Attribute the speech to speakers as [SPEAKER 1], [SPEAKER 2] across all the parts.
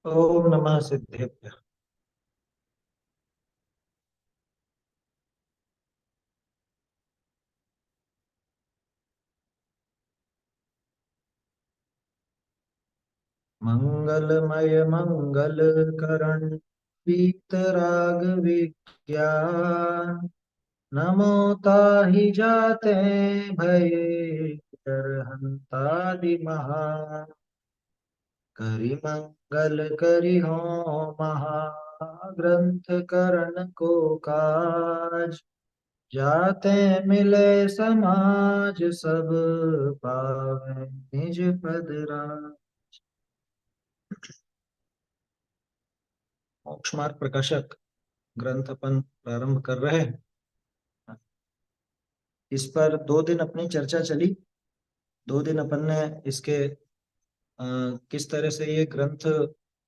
[SPEAKER 1] ओम नमः सिद्धेभ्यः। मंगलमय मंगल वीतराग विज्ञान। नमो ताहि जाते भये डर हंता महा। करि मंगल करि हो महाग्रंथ करण को काज। जाते मिले समाज सब पावे निज पद राज। मोक्ष मार्ग प्रकाशक ग्रंथ अपन प्रारंभ कर रहे हैं। इस पर 2 दिन अपनी चर्चा चली। 2 दिन अपन ने इसके किस तरह से ये ग्रंथ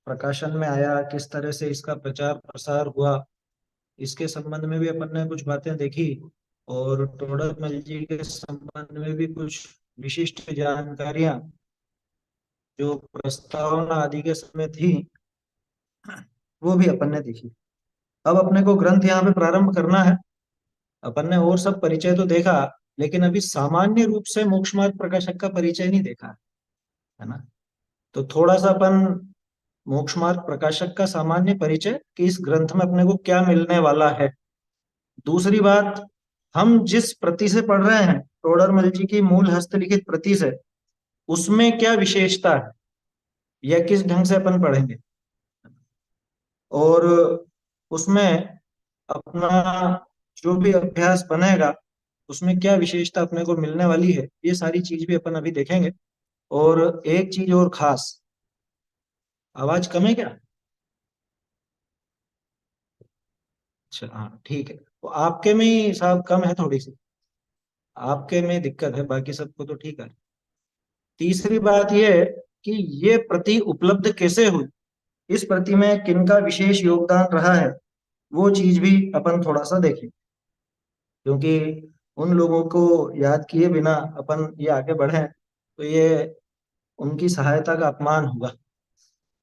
[SPEAKER 1] प्रकाशन में आया, किस तरह से इसका प्रचार प्रसार हुआ, इसके संबंध में भी अपन ने कुछ बातें देखी। और टोडरमल जी के संबंध में भी कुछ विशिष्ट जानकारियां जो प्रस्तावना आदि के समय थी, वो भी अपन ने देखी। अब अपने को ग्रंथ यहाँ पे प्रारंभ करना है। अपन ने और सब परिचय तो देखा, लेकिन अभी सामान्य रूप से मोक्ष मार्ग प्रकाशक का परिचय नहीं देखा, है ना। तो थोड़ा सा अपन मोक्ष मार्ग प्रकाशक का सामान्य परिचय कि इस ग्रंथ में अपने को क्या मिलने वाला है। दूसरी बात, हम जिस प्रति से पढ़ रहे हैं टोडरमल जी की मूल हस्तलिखित प्रति से, उसमें क्या विशेषता है या किस ढंग से अपन पढ़ेंगे, और उसमें अपना जो भी अभ्यास बनेगा उसमें क्या विशेषता अपने को मिलने वाली है, ये सारी चीज भी अपन अभी देखेंगे। और एक चीज और खास, आवाज कम है क्या? अच्छा, हाँ ठीक है। तो आपके में ही साहब कम है थोड़ी सी, आपके में दिक्कत है, बाकी सबको तो ठीक है। तीसरी बात ये है कि ये प्रति उपलब्ध कैसे हुई, इस प्रति में किनका विशेष योगदान रहा है, वो चीज भी अपन थोड़ा सा देखें। क्योंकि उन लोगों को याद किए बिना अपन ये आगे बढ़े तो ये उनकी सहायता का अपमान होगा।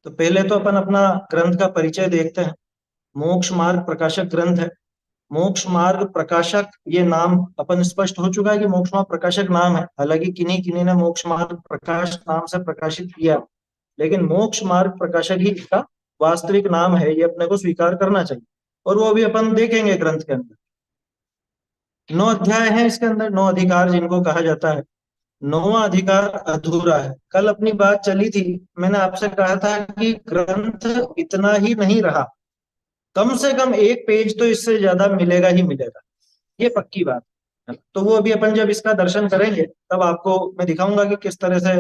[SPEAKER 1] तो पहले तो अपन अपना ग्रंथ का परिचय देखते हैं। मोक्ष मार्ग प्रकाशक ग्रंथ है। मोक्ष मार्ग प्रकाशक ये नाम अपन स्पष्ट हो चुका है कि मोक्ष मार्ग प्रकाशक नाम है, हालांकि किन्हीं किन्हीं ने मोक्ष मार्ग प्रकाश नाम से प्रकाशित किया, लेकिन मोक्ष मार्ग प्रकाशक ही इसका वास्तविक नाम है, ये अपने को स्वीकार करना चाहिए। और वो भी अपन देखेंगे ग्रंथ के अंदर। 9 अध्याय है इसके अंदर, 9 अधिकार जिनको कहा जाता है। 9वां अधिकार अधूरा है। कल अपनी बात चली थी, मैंने आपसे कहा था कि ग्रंथ इतना ही नहीं रहा, कम से कम एक पेज तो इससे ज्यादा मिलेगा ही मिलेगा, ये पक्की बात है। तो वो अभी अपन जब इसका दर्शन करेंगे तब आपको मैं दिखाऊंगा कि किस तरह से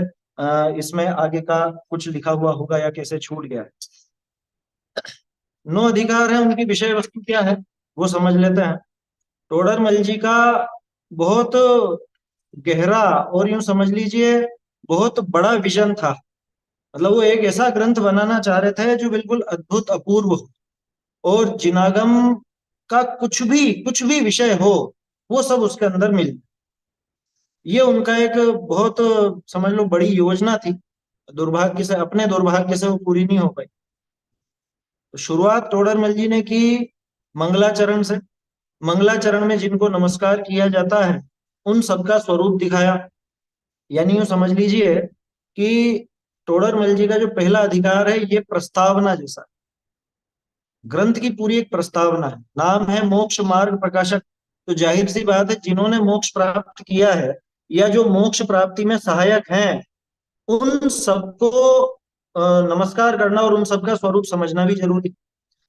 [SPEAKER 1] इसमें आगे का कुछ लिखा हुआ होगा या कैसे छूट गया है। 9 अधिकार है, उनकी विषय वस्तु क्या है वो समझ लेते हैं। टोडरमल जी का बहुत गहरा और यूं समझ लीजिए बहुत बड़ा विजन था। मतलब वो एक ऐसा ग्रंथ बनाना चाह रहे थे जो बिल्कुल अद्भुत अपूर्व हो, और जिनागम का कुछ भी विषय हो वो सब उसके अंदर मिल। ये उनका एक बहुत समझ लो बड़ी योजना थी। दुर्भाग्य से, अपने दुर्भाग्य से वो पूरी नहीं हो पाई। तो शुरुआत टोडरमल जी ने की मंगलाचरण से। मंगलाचरण में जिनको नमस्कार किया जाता है उन सबका स्वरूप दिखाया। यानी यूं समझ लीजिए कि टोडरमल जी का जो पहला अधिकार है ये प्रस्तावना जैसा है। ग्रंथ की पूरी एक प्रस्तावना है, नाम है मोक्ष मार्ग प्रकाशक। तो जाहिर सी बात है जिन्होंने मोक्ष प्राप्त किया है या जो मोक्ष प्राप्ति में सहायक हैं उन सबको नमस्कार करना और उन सबका स्वरूप समझना भी जरूरी।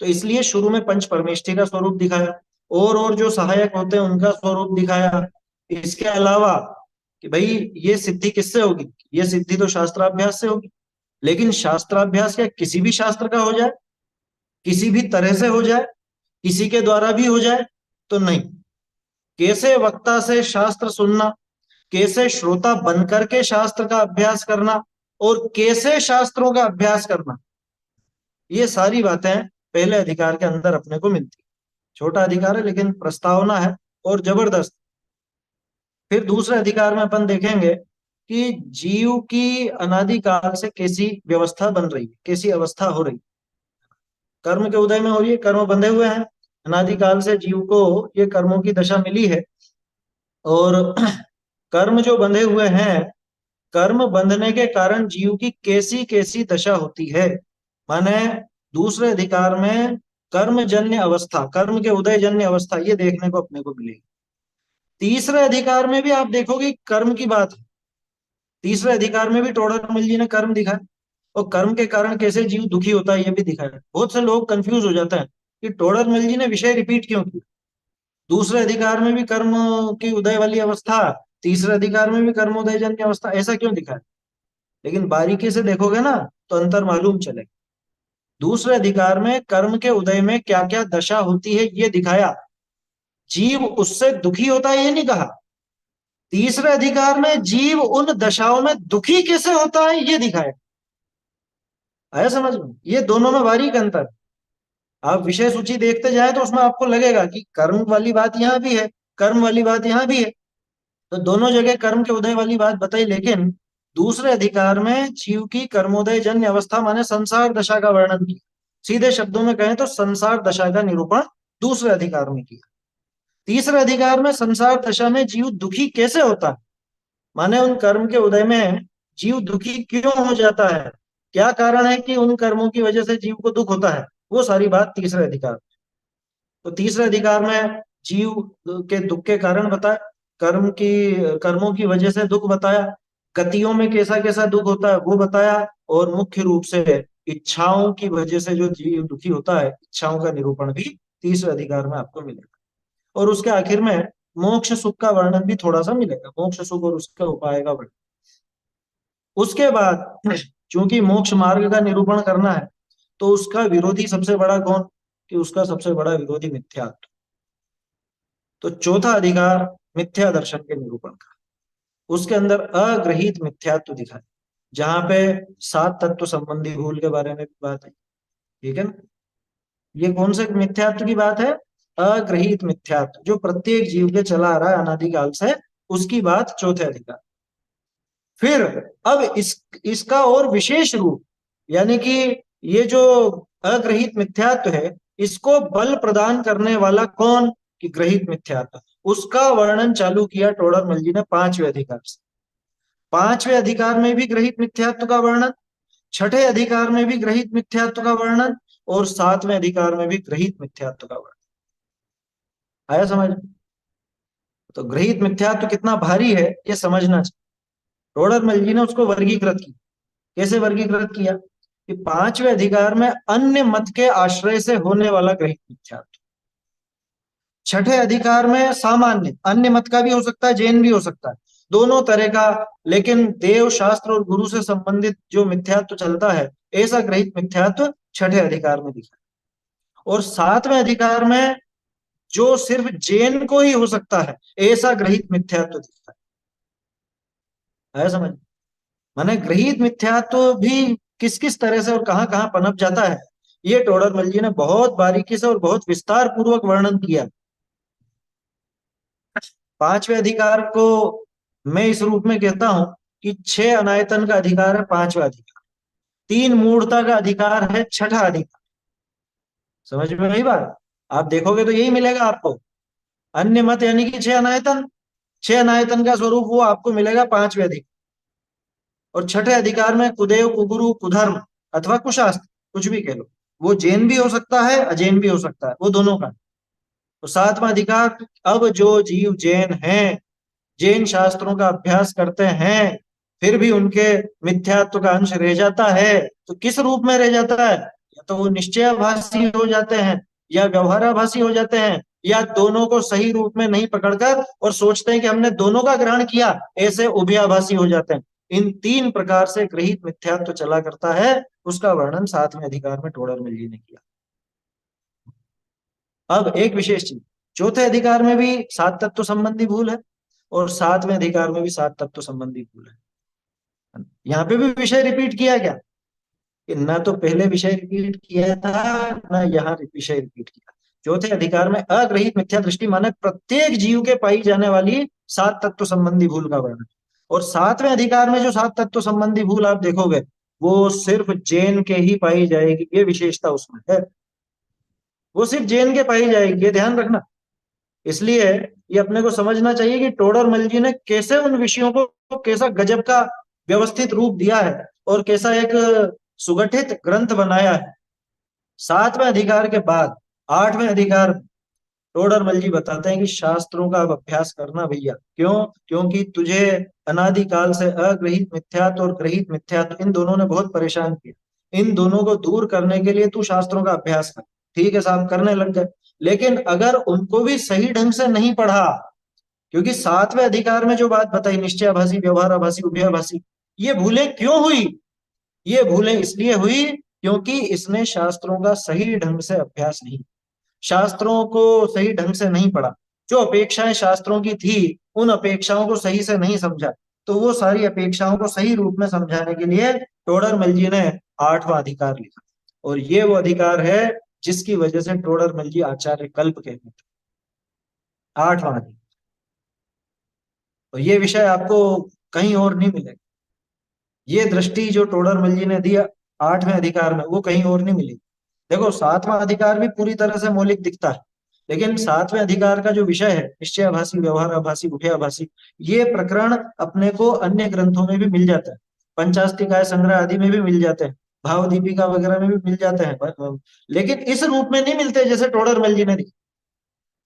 [SPEAKER 1] तो इसलिए शुरू में पंच परमेष्ठि का स्वरूप दिखाया, और जो सहायक होते हैं उनका स्वरूप दिखाया। इसके अलावा कि भाई ये सिद्धि किससे होगी, ये सिद्धि तो शास्त्राभ्यास से होगी। लेकिन शास्त्राभ्यास क्या किसी भी शास्त्र का हो जाए, किसी भी तरह से हो जाए, किसी के द्वारा भी हो जाए? तो नहीं। कैसे वक्ता से शास्त्र सुनना, कैसे श्रोता बनकर के शास्त्र का अभ्यास करना, और कैसे शास्त्रों का अभ्यास करना, ये सारी बातें पहले अधिकार के अंदर अपने को मिलती। छोटा अधिकार है लेकिन प्रस्तावना है और जबरदस्त। फिर दूसरे अधिकार में अपन देखेंगे कि जीव की अनादि काल से कैसी व्यवस्था बन रही है, कैसी अवस्था हो रही है। कर्म के उदय में हो रही है, कर्म बंधे हुए हैं, अनादि काल से जीव को ये कर्मों की दशा मिली है। और कर्म जो बंधे हुए हैं, कर्म बंधने के कारण जीव की कैसी कैसी दशा होती है, माने दूसरे अधिकार में कर्मजन्य अवस्था, कर्म के उदय जन्य अवस्था, ये देखने को अपने को मिलेगी। तीसरे अधिकार में भी आप देखोगे कर्म की बात है। तीसरे अधिकार में भी टोडरमल जी ने कर्म दिखाया, और कर्म के कारण कैसे जीव दुखी होता है ये भी दिखाया। बहुत से लोग कंफ्यूज हो जाते हैं कि टोडरमल जी ने विषय रिपीट क्यों किया। दूसरे अधिकार में भी कर्म की उदय वाली अवस्था, तीसरे अधिकार में भी कर्मोदय जन्य अवस्था, ऐसा क्यों दिखाया। लेकिन बारीकी से देखोगे ना तो अंतर मालूम चलेगा। दूसरे अधिकार में कर्म के उदय में क्या क्या दशा होती है ये दिखाया, जीव उससे दुखी होता है ये नहीं कहा। तीसरे अधिकार में जीव उन दशाओं में दुखी कैसे होता है ये दिखाया। आया समझ में, ये दोनों में बारीक अंतर। आप विषय सूची देखते जाए तो उसमें आपको लगेगा कि कर्म वाली बात यहाँ भी है, कर्म वाली बात यहाँ भी है, तो दोनों जगह कर्म के उदय वाली बात बताई। लेकिन दूसरे अधिकार में जीव की कर्मोदय जन्य अवस्था माने संसार दशा का वर्णन किया। सीधे शब्दों में कहें तो संसार दशा का निरूपण दूसरे अधिकार में किया। तीसरे अधिकार में संसार दशा में जीव दुखी कैसे होता है, माने उन कर्म के उदय में जीव दुखी क्यों हो जाता है, क्या कारण है कि उन कर्मों की वजह से जीव को दुख होता है, वो सारी बात तीसरे अधिकार। तो तीसरे अधिकार में जीव के दुख के कारण बताया, कर्मों की वजह से दुख बताया, गतियों में कैसा कैसा दुख होता है वो बताया, और मुख्य रूप से इच्छाओं की वजह से जो जीव दुखी होता है, इच्छाओं का निरूपण भी तीसरे अधिकार में आपको मिलेगा। और उसके आखिर में मोक्ष सुख का वर्णन भी थोड़ा सा मिलेगा, मोक्ष सुख और उसके उपाय का वर्णन। उसके बाद चूंकि मोक्ष मार्ग का निरूपण करना है, तो उसका विरोधी सबसे बड़ा कौन, कि उसका सबसे बड़ा विरोधी मिथ्यात्व। तो चौथा अधिकार मिथ्या दर्शन के निरूपण का, उसके अंदर अग्रहित मिथ्यात्व दिखाए, जहां पे सात तत्व संबंधी भूल के बारे में भी बात है। ठीक है ना, ये कौन से मिथ्यात्व की बात है, अग्रहित मिथ्यात्व, जो प्रत्येक जीव के चला आ रहा है अनादिकाल से, उसकी बात चौथे अधिकार। फिर अब इसका और विशेष रूप, यानी कि ये जो अग्रहित मिथ्यात्व है, इसको बल प्रदान करने वाला कौन, कि ग्रहित मिथ्यात्व, उसका वर्णन चालू किया टोडरमल जी ने पांचवें अधिकार से। पांचवें अधिकार में भी ग्रहित मिथ्यात्व का वर्णन, छठे अधिकार में भी ग्रहित मिथ्यात्व का वर्णन, और सातवें अधिकार में भी ग्रहित मिथ्यात्व का वर्णन। आया समझ। तो ग्रहित मिथ्यात्व कितना भारी है ये समझना चाहिए। टोडरमल जी ने उसको वर्गीकृत किया। कैसे वर्गीकृत किया, कि पांचवें अधिकार में अन्य मत के आश्रय से होने वाला ग्रहित मिथ्यात्व, छठे अधिकार में सामान्य, अन्य मत का भी हो सकता है, जैन भी हो सकता है, दोनों तरह का, लेकिन देव शास्त्र और गुरु से संबंधित जो मिथ्यात्व चलता है, ऐसा ग्रहित मिथ्यात्व छठे अधिकार में दिखा। और सातवें अधिकार में जो सिर्फ जैन को ही हो सकता है, ऐसा ग्रहित मिथ्यात्व दिखता है समझ। माने ग्रहित मिथ्यात्व भी किस किस तरह से और कहां कहां पनप जाता है, ये टोडरमल जी ने बहुत बारीकी से और बहुत विस्तार पूर्वक वर्णन किया। पांचवें अधिकार को मैं इस रूप में कहता हूं कि छह अनायतन का अधिकार है पांचवा अधिकार, तीन मूढ़ता का अधिकार है छठा अधिकार। समझ में आई बात, आप देखोगे तो यही मिलेगा आपको, अन्य मत यानी कि छह अनायतन, छह अनायतन का स्वरूप वो आपको मिलेगा पांचवें अधिकार। और छठे अधिकार में कुदेव, कुगुरु, कुधर्म अथवा कुशास्त्र, कुछ भी कह लो, वो जैन भी हो सकता है, अजैन भी हो सकता है, वो दोनों का। तो सातवां अधिकार, अब जो जीव जैन हैं, जैन शास्त्रों का अभ्यास करते हैं, फिर भी उनके मिथ्यात्व का अंश रह जाता है, तो किस रूप में रह जाता है, या तो वो निश्चयाभासी हो जाते हैं, या व्यवहाराभासी हो जाते हैं, या दोनों को सही रूप में नहीं पकड़कर और सोचते हैं कि हमने दोनों का ग्रहण किया, ऐसे उभयाभासी हो जाते हैं। इन तीन प्रकार से गृहीत मिथ्यात्व चला करता है, उसका वर्णन सातवें अधिकार में टोडरमल जी ने किया। अब एक विशेष चीज, चौथे अधिकार में भी सात तत्व संबंधी भूल है, और सातवें अधिकार में भी सात तत्व संबंधी भूल है। यहाँ पे भी विषय रिपीट किया गया, कि ना तो पहले विषय रिपीट किया था, ना यहाँ विषय रिपीट किया। चौथे अधिकार में अग्रहित मिथ्या दृष्टि माने प्रत्येक जीव के पाई जाने वाली सात तत्व संबंधी भूल का वर्णन। और सातवें अधिकार में जो सात तत्व संबंधी भूल आप देखोगे, वो सिर्फ जैन के ही पाई जाएगी, ये विशेषता उसमें है। वो सिर्फ जैन के पाई जाएगी, ये ध्यान रखना। इसलिए ये अपने को समझना चाहिए कि टोडरमल जी ने कैसे उन विषयों को, कैसा गजब का व्यवस्थित रूप दिया है और कैसा एक सुगठित ग्रंथ बनाया है। सातवें अधिकार के बाद आठवें अधिकार, टोडरमल जी बताते हैं कि शास्त्रों का अब अभ्यास करना भैया। क्यों? क्योंकि तुझे अनादिकाल से अग्रहित मिथ्यात्व और ग्रहित मिथ्यात्व, इन दोनों ने बहुत परेशान किया। इन दोनों को दूर करने के लिए तू शास्त्रों का अभ्यास कर। ठीक है साहब, करने लग गए। लेकिन अगर उनको भी सही ढंग से नहीं पढ़ा, क्योंकि सातवें अधिकार में जो बात बताई, निश्चयाभासी, व्यवहाराभासी, उभयाभासी, ये भूलें क्यों हुई? ये भूलें इसलिए हुई क्योंकि इसने शास्त्रों का सही ढंग से अभ्यास नहीं, शास्त्रों को सही ढंग से नहीं पढ़ा, जो अपेक्षाएं शास्त्रों की थी उन अपेक्षाओं को सही से नहीं समझा। तो वो सारी अपेक्षाओं को सही रूप में समझाने के लिए टोडरमल जी ने आठवां अधिकार लिखा। और ये वो अधिकार है जिसकी वजह से टोडरमल जी आचार्य कल्प कहते थे। आठवां अधिकार। और ये विषय आपको कहीं और नहीं मिलेगा। ये दृष्टि जो टोडरमल जी ने दी आठवें अधिकार में, वो कहीं और नहीं मिली। देखो सातवां अधिकार भी पूरी तरह से मौलिक दिखता है, लेकिन सातवें अधिकार का जो विषय है, निश्चयाभासी, व्यवहाराभासी, उभयाभासी, ये प्रकरण अपने को अन्य ग्रंथों में भी मिल जाता है। पंचास्तिकाय संग्रह आदि में भी मिल जाते हैं, भाव दीपिका वगैरह में भी मिल जाते हैं, लेकिन इस रूप में नहीं मिलते जैसे टोडरमल जी ने दिया।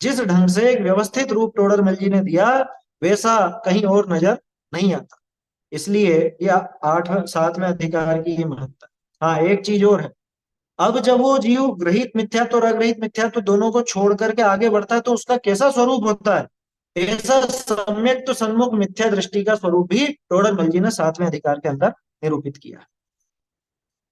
[SPEAKER 1] जिस ढंग से एक व्यवस्थित रूप टोडरमल जी ने दिया, वैसा कहीं और नजर नहीं आता। इसलिए यह आठवें सातवें अधिकार की ये महत्ता। हाँ, एक चीज और है। अब जब वो जीव ग्रहित मिथ्यात्व और अग्रहित मिथ्यात्व दोनों को छोड़ करके आगे बढ़ता है, तो उसका कैसा स्वरूप होता है? ऐसा सम्यक तो सन्मुख मिथ्या दृष्टि का स्वरूप भी टोडरमल जी ने सातवें अधिकार के अंदर निरूपित किया।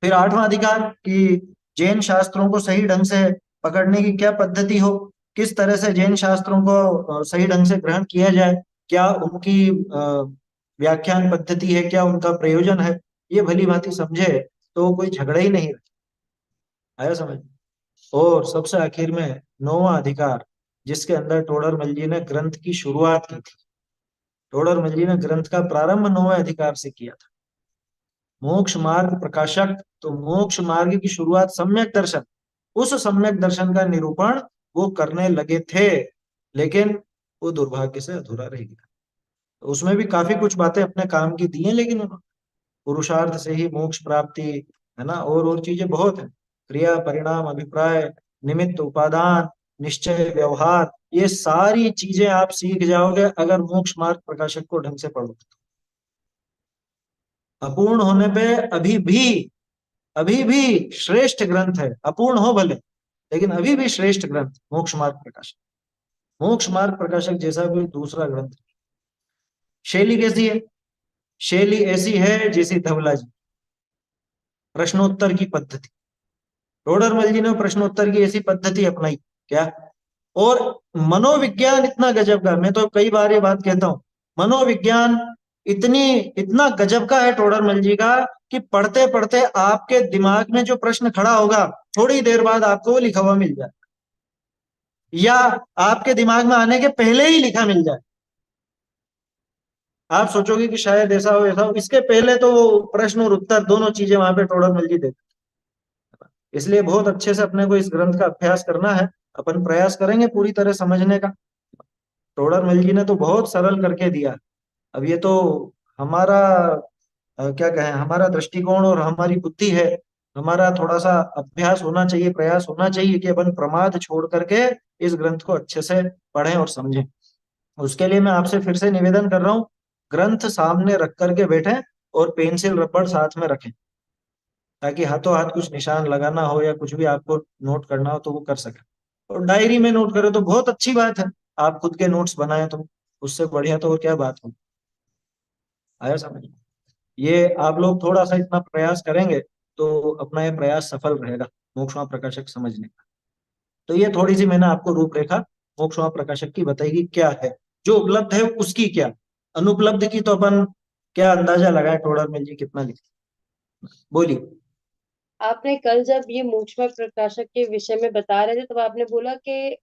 [SPEAKER 1] फिर आठवां अधिकार कि जैन शास्त्रों को सही ढंग से पकड़ने की क्या पद्धति हो, किस तरह से जैन शास्त्रों को सही ढंग से ग्रहण किया जाए, क्या उनकी व्याख्यान पद्धति है, क्या उनका प्रयोजन है, ये भली भांति समझे तो कोई झगड़ा ही नहीं आया समझ। और सबसे आखिर में नौवां अधिकार, जिसके अंदर टोडरमल जी ने ग्रंथ की शुरुआत की थी। टोडरमल जी ने ग्रंथ का प्रारंभ नौवें अधिकार से किया था। मोक्ष मार्ग प्रकाशक, तो मोक्ष मार्ग की शुरुआत सम्यक दर्शन, उस सम्यक दर्शन का निरूपण वो करने लगे थे, लेकिन वो दुर्भाग्य से अधूरा रह गया। तो उसमें भी काफी कुछ बातें अपने काम की दी हैं, लेकिन पुरुषार्थ से ही मोक्ष प्राप्ति, है ना, और चीजें बहुत है। क्रिया, परिणाम, अभिप्राय, निमित्त, उपादान, निश्चय, व्यवहार, ये सारी चीजें आप सीख जाओगे अगर मोक्ष मार्ग प्रकाशक को ढंग से पढ़ोगे। अपूर्ण होने पे अभी भी श्रेष्ठ ग्रंथ है, अपूर्ण हो भले, लेकिन अभी भी श्रेष्ठ ग्रंथ मोक्ष मार्ग प्रकाशक। मोक्ष मार्ग प्रकाशक जैसा कोई दूसरा ग्रंथ। शैली कैसी है? शैली ऐसी है जैसी धवला जी, प्रश्नोत्तर की पद्धति। टोडरमल जी ने प्रश्नोत्तर की ऐसी पद्धति अपनाई क्या। और मनोविज्ञान इतना गजब का, मैं तो कई बार ये बात कहता हूँ, मनोविज्ञान इतनी इतना गजब का है टोडरमल जी का कि पढ़ते पढ़ते आपके दिमाग में जो प्रश्न खड़ा होगा, थोड़ी देर बाद आपको वो लिखा हुआ मिल जाए, या आपके दिमाग में आने के पहले ही लिखा मिल जाए। आप सोचोगे कि शायद ऐसा हो ऐसा हो, इसके पहले तो वो प्रश्न और उत्तर दोनों चीजें वहां पे टोडरमल जी देते। इसलिए बहुत अच्छे से अपने को इस ग्रंथ का अभ्यास करना है। अपन प्रयास करेंगे पूरी तरह समझने का। टोडरमल जी ने तो बहुत सरल करके दिया। अब ये तो हमारा क्या कहें, हमारा दृष्टिकोण और हमारी बुद्धि है। हमारा थोड़ा सा अभ्यास होना चाहिए, प्रयास होना चाहिए कि अपन प्रमाद छोड़ करके इस ग्रंथ को अच्छे से पढ़ें और समझें। उसके लिए मैं आपसे फिर से निवेदन कर रहा हूँ, ग्रंथ सामने रख करके बैठें और पेंसिल रबड़ साथ में रखें, ताकि हाथों हाथ कुछ निशान लगाना हो या कुछ भी आपको नोट करना हो तो वो कर सके। और डायरी में नोट करें तो बहुत अच्छी बात है, आप खुद के नोट्स बनाए तो उससे बढ़िया तो और क्या बात हो। आया समझ? ये आप लोग थोड़ा सा इतना प्रयास करेंगे तो अपना ये प्रयास सफल रहेगा मोक्षमा प्रकाशक समझने का। तो ये थोड़ी सी मैंने आपको रूपरेखा मोक्षमा प्रकाशक की बताई कि क्या है, जो उपलब्ध है उसकी क्या, अनुपलब्ध की तो अपन क्या अंदाजा लगाए टोडरमल जी कितना लिखे। बोलिए।
[SPEAKER 2] आपने कल जब ये मूछमा प्रकाशक के विषय में बता रहे थे, तब आपने बोला कि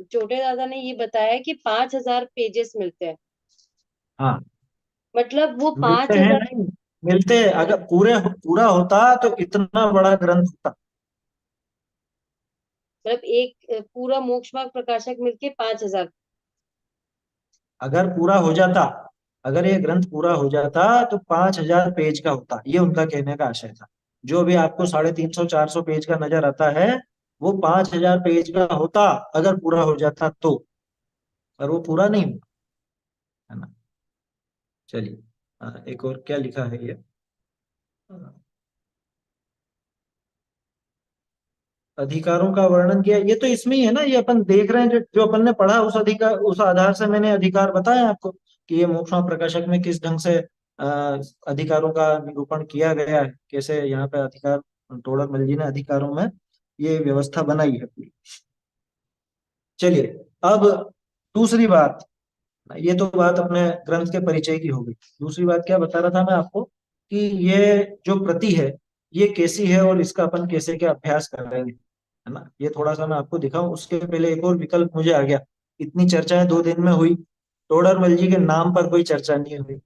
[SPEAKER 2] छोटे दादा ने ये बताया कि 5,000 पेजेस मिलते हैं।
[SPEAKER 1] हाँ,
[SPEAKER 2] मतलब वो
[SPEAKER 1] मिलते
[SPEAKER 2] पांच
[SPEAKER 1] हैं
[SPEAKER 2] हजार
[SPEAKER 1] नहीं, मिलते, अगर पूरा होता तो इतना बड़ा ग्रंथ होता।
[SPEAKER 2] मतलब एक पूरा मोक्ष मार्ग प्रकाशक मिलके 5,000।
[SPEAKER 1] अगर पूरा हो जाता, अगर ये ग्रंथ पूरा हो जाता तो 5,000 पेज का होता, ये उनका कहने का आशय था। जो भी आपको 350-400 पेज का नजर आता है, वो 5,000 पेज का होता अगर पूरा हो जाता तो। पर वो पूरा नहीं हुआ, है ना। चलिए, एक और क्या लिखा है ये। अधिकारों का वर्णन किया, ये तो इसमें ही है ना, ये अपन देख रहे हैं, जो अपन ने पढ़ा उस अधिकार, उस आधार से मैंने अधिकार बताया आपको कि ये मोक्ष प्रकाशक में किस ढंग से अधिकारों का निरूपण किया गया है, कैसे यहाँ पे अधिकार, तोड़रमल जी ने अधिकारों में ये व्यवस्था बनाई है पूरी। चलिए, अब दूसरी बात, ये तो बात अपने ग्रंथ के परिचय की हो गई। दूसरी बात क्या बता रहा था मैं आपको, कि ये जो प्रति है, ये कैसी है और इसका अपन कैसे क्या अभ्यास करेंगे, है ना। ये थोड़ा सा मैं आपको दिखाऊं, उसके पहले एक और विकल्प मुझे आ गया। इतनी चर्चाएं 2 दिन में हुई, टोडरमल जी के नाम पर कोई चर्चा नहीं हुई।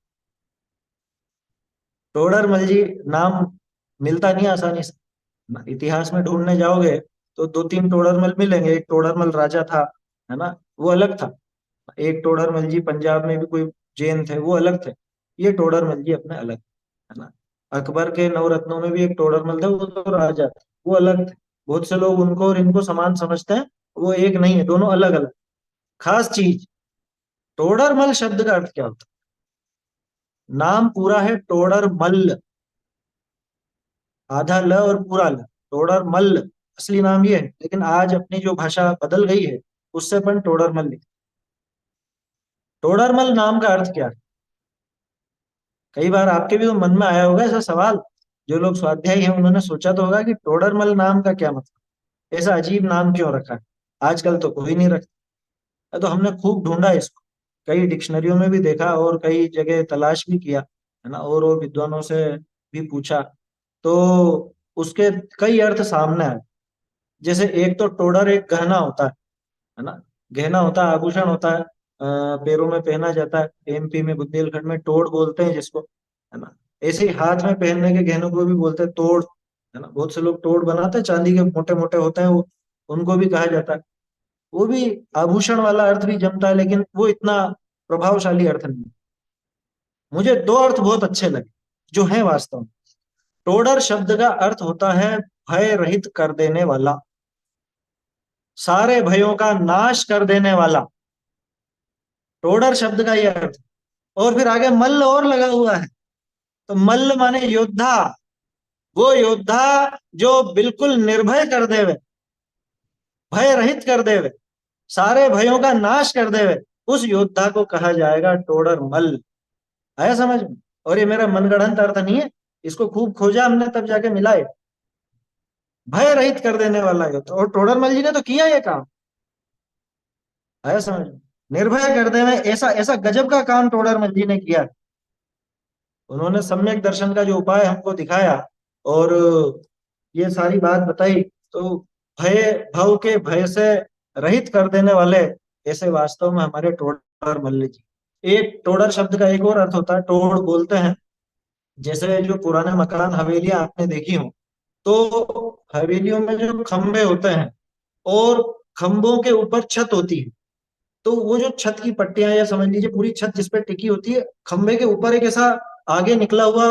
[SPEAKER 1] टोडरमल जी नाम मिलता नहीं आसानी से ना। इतिहास में ढूंढने जाओगे तो 2-3 टोडरमल मिलेंगे। एक टोडरमल राजा था, है ना, वो अलग था। एक टोडरमल जी पंजाब में भी कोई जैन थे, वो अलग थे। ये टोडरमल जी अपने अलग, है ना। अकबर के नवरत्नों में भी एक टोडरमल थे, वो तो राजा थे, वो अलग थे। बहुत से लोग उनको और इनको समान समझते हैं, वो एक नहीं है, दोनों अलग अलग। खास चीज, टोडरमल शब्द का अर्थ क्या होता है? नाम पूरा है टोडरमल, आधा ल और पूरा ल, टोडरमल असली नाम ये है। लेकिन आज अपनी जो भाषा बदल गई है, उससे अपन टोडरमल लिखते। टोडरमल नाम का अर्थ क्या है? कई बार आपके भी तो मन में आया होगा ऐसा सवाल। जो लोग स्वाध्यायी हैं उन्होंने सोचा तो होगा कि टोडरमल नाम का क्या मतलब, ऐसा अजीब नाम क्यों रखा है, आजकल तो कोई नहीं रखता। तो हमने खूब ढूंढा इसको, कई डिक्शनरियों में भी देखा और कई जगह तलाश भी किया, है ना, और विद्वानों से भी पूछा। तो उसके कई अर्थ सामने आए। जैसे एक तो टोडर एक गहना होता है ना, गहना होता है, आभूषण होता है, पैरों में पहना जाता है। एमपी में बुंदेलखंड में टोड़ बोलते हैं जिसको, है ना। ऐसे ही हाथ में पहनने के गहनों को भी बोलते हैं तोड़, है ना। बहुत से लोग तोड़ बनाते हैं, चांदी के मोटे मोटे होते हैं वो, उनको भी कहा जाता है। वो भी आभूषण वाला अर्थ भी जमता है, लेकिन वो इतना प्रभावशाली अर्थ नहीं है। मुझे 2 अर्थ बहुत अच्छे लगे जो है वास्तव में। टोडर शब्द का अर्थ होता है भय रहित कर देने वाला, सारे भयों का नाश कर देने वाला, टोडर शब्द का यह अर्थ। और फिर आगे मल्ल और लगा हुआ है, तो मल्ल माने योद्धा, वो योद्धा जो बिल्कुल निर्भय कर देवे, भय रहित कर देवे, सारे भयों का नाश कर देवे, उस योद्धा को कहा जाएगा टोडर मल्ल। आया समझ में? और ये मेरा मनगढ़ंत अर्थ नहीं है, इसको खूब खोजा हमने तब जाके मिला है। भय रहित कर देने वाला योद्धा, और टोडर मल जी ने तो किया ये काम। आया समझ में? निर्भय कर देवे, ऐसा ऐसा गजब का काम टोडर मल जी ने किया। उन्होंने सम्यक दर्शन का जो उपाय हमको दिखाया और ये सारी बात बताई, तो भय, भव के भय से रहित कर देने वाले ऐसे वास्तव में हमारे टोडर मल्ल जी। एक टोडर शब्द का एक और अर्थ होता है, टोड़ बोलते हैं, जैसे जो पुराने मकान हवेलियां आपने देखी हो, तो हवेलियों में जो खंभे होते हैं और खंभों के ऊपर छत होती है, तो वो जो छत की पट्टियां, या समझ लीजिए पूरी छत जिस पे टिकी होती है, खंभे के ऊपर एक ऐसा आगे निकला हुआ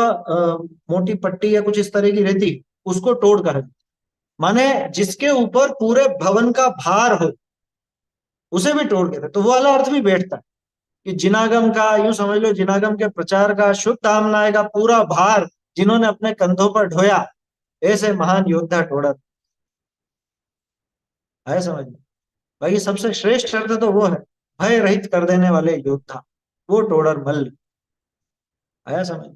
[SPEAKER 1] मोटी पट्टी या कुछ इस तरह की रहती, उसको टोड़ कर, माने जिसके ऊपर पूरे भवन का भार हो, उसे भी टोड़ कहते हैं। तो वो वाला अर्थ भी बैठता है कि जिनागम का, यूं समझ लो, जिनागम के प्रचार का, शुद्ध आमनाय का पूरा भार जिन्होंने अपने कंधों पर ढोया, ऐसे महान योद्धा टोडर। है समझ में? बाकी सबसे श्रेष्ठ अर्थ तो वो है, भय रहित कर देने वाले योद्धा, वो टोडर मल्ल। आया समझ?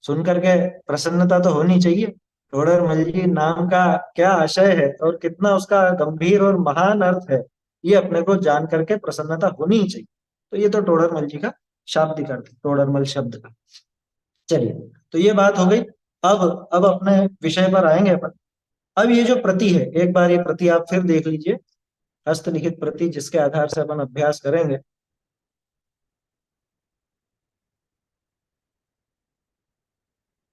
[SPEAKER 1] सुन करके प्रसन्नता तो होनी चाहिए। टोडर मल जी नाम का क्या आशय है और कितना उसका गंभीर और महान अर्थ है, ये अपने को जान करके प्रसन्नता होनी ही चाहिए। तो ये तो टोडर मल जी का शाब्दिक अर्थ है, टोडरमल शब्द का। चलिए, तो ये बात हो गई। अब अपने विषय पर आएंगे अपन। अब ये जो प्रति है, एक बार ये प्रति आप फिर देख लीजिए, हस्तलिखित प्रति जिसके आधार से अपन अभ्यास करेंगे।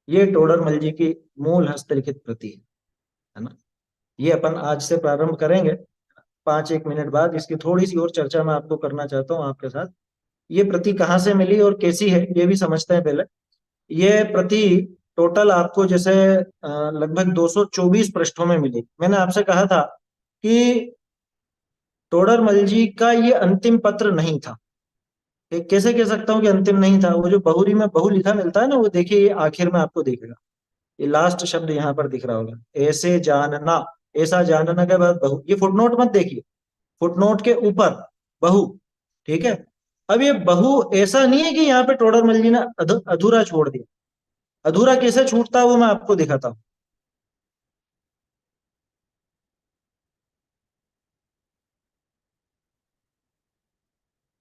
[SPEAKER 1] ये टोडरमल जी की मूल हस्तलिखित प्रति है ना। ये अपन आज से प्रारंभ करेंगे। 5 एक मिनट बाद इसकी थोड़ी सी और चर्चा मैं आपको करना चाहता हूँ आपके साथ। ये प्रति कहाँ से मिली और कैसी है ये भी समझते हैं पहले। ये प्रति टोटल आपको जैसे लगभग 224 पृष्ठों में मिली। मैंने आपसे कहा था कि टोडरमल जी का ये अंतिम पत्र नहीं था। कैसे कह सकता हूँ कि अंतिम नहीं था? वो जो बहुरी में बहु लिखा मिलता है ना, वो देखिए ये आखिर में आपको दिखेगा। ये लास्ट शब्द यहाँ पर दिख रहा होगा, ऐसे जानना। ऐसा जानना के बाद बहु, ये फुटनोट मत देखिए, फुटनोट के ऊपर बहु। ठीक है। अब ये बहु ऐसा नहीं है कि यहाँ पे टोडरमल जी ने अधूरा छोड़ दिया। अधूरा कैसे छूटता है वो मैं आपको दिखाता हूँ।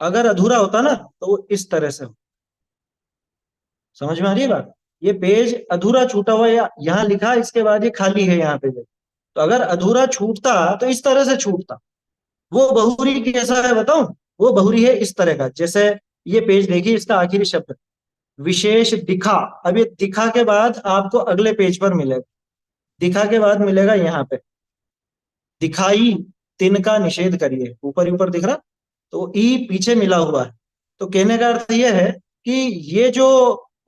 [SPEAKER 1] अगर अधूरा होता ना तो वो इस तरह से हो। समझ में आ रही है बात? ये पेज अधूरा छूटा हुआ, या यहाँ लिखा इसके बाद ये खाली है यहाँ पे। तो अगर अधूरा छूटता तो इस तरह से छूटता। वो बहुरी कैसा है बताऊं? वो बहुरी है इस तरह का, जैसे ये पेज देखिए, इसका आखिरी शब्द विशेष दिखा। अब ये दिखा के बाद आपको अगले पेज पर मिलेगा, दिखा के बाद मिलेगा यहाँ पे दिखाई तिनका निषेध करिए, ऊपर ऊपर दिख रहा। तो ई पीछे मिला हुआ है। तो कहने का अर्थ यह है कि ये जो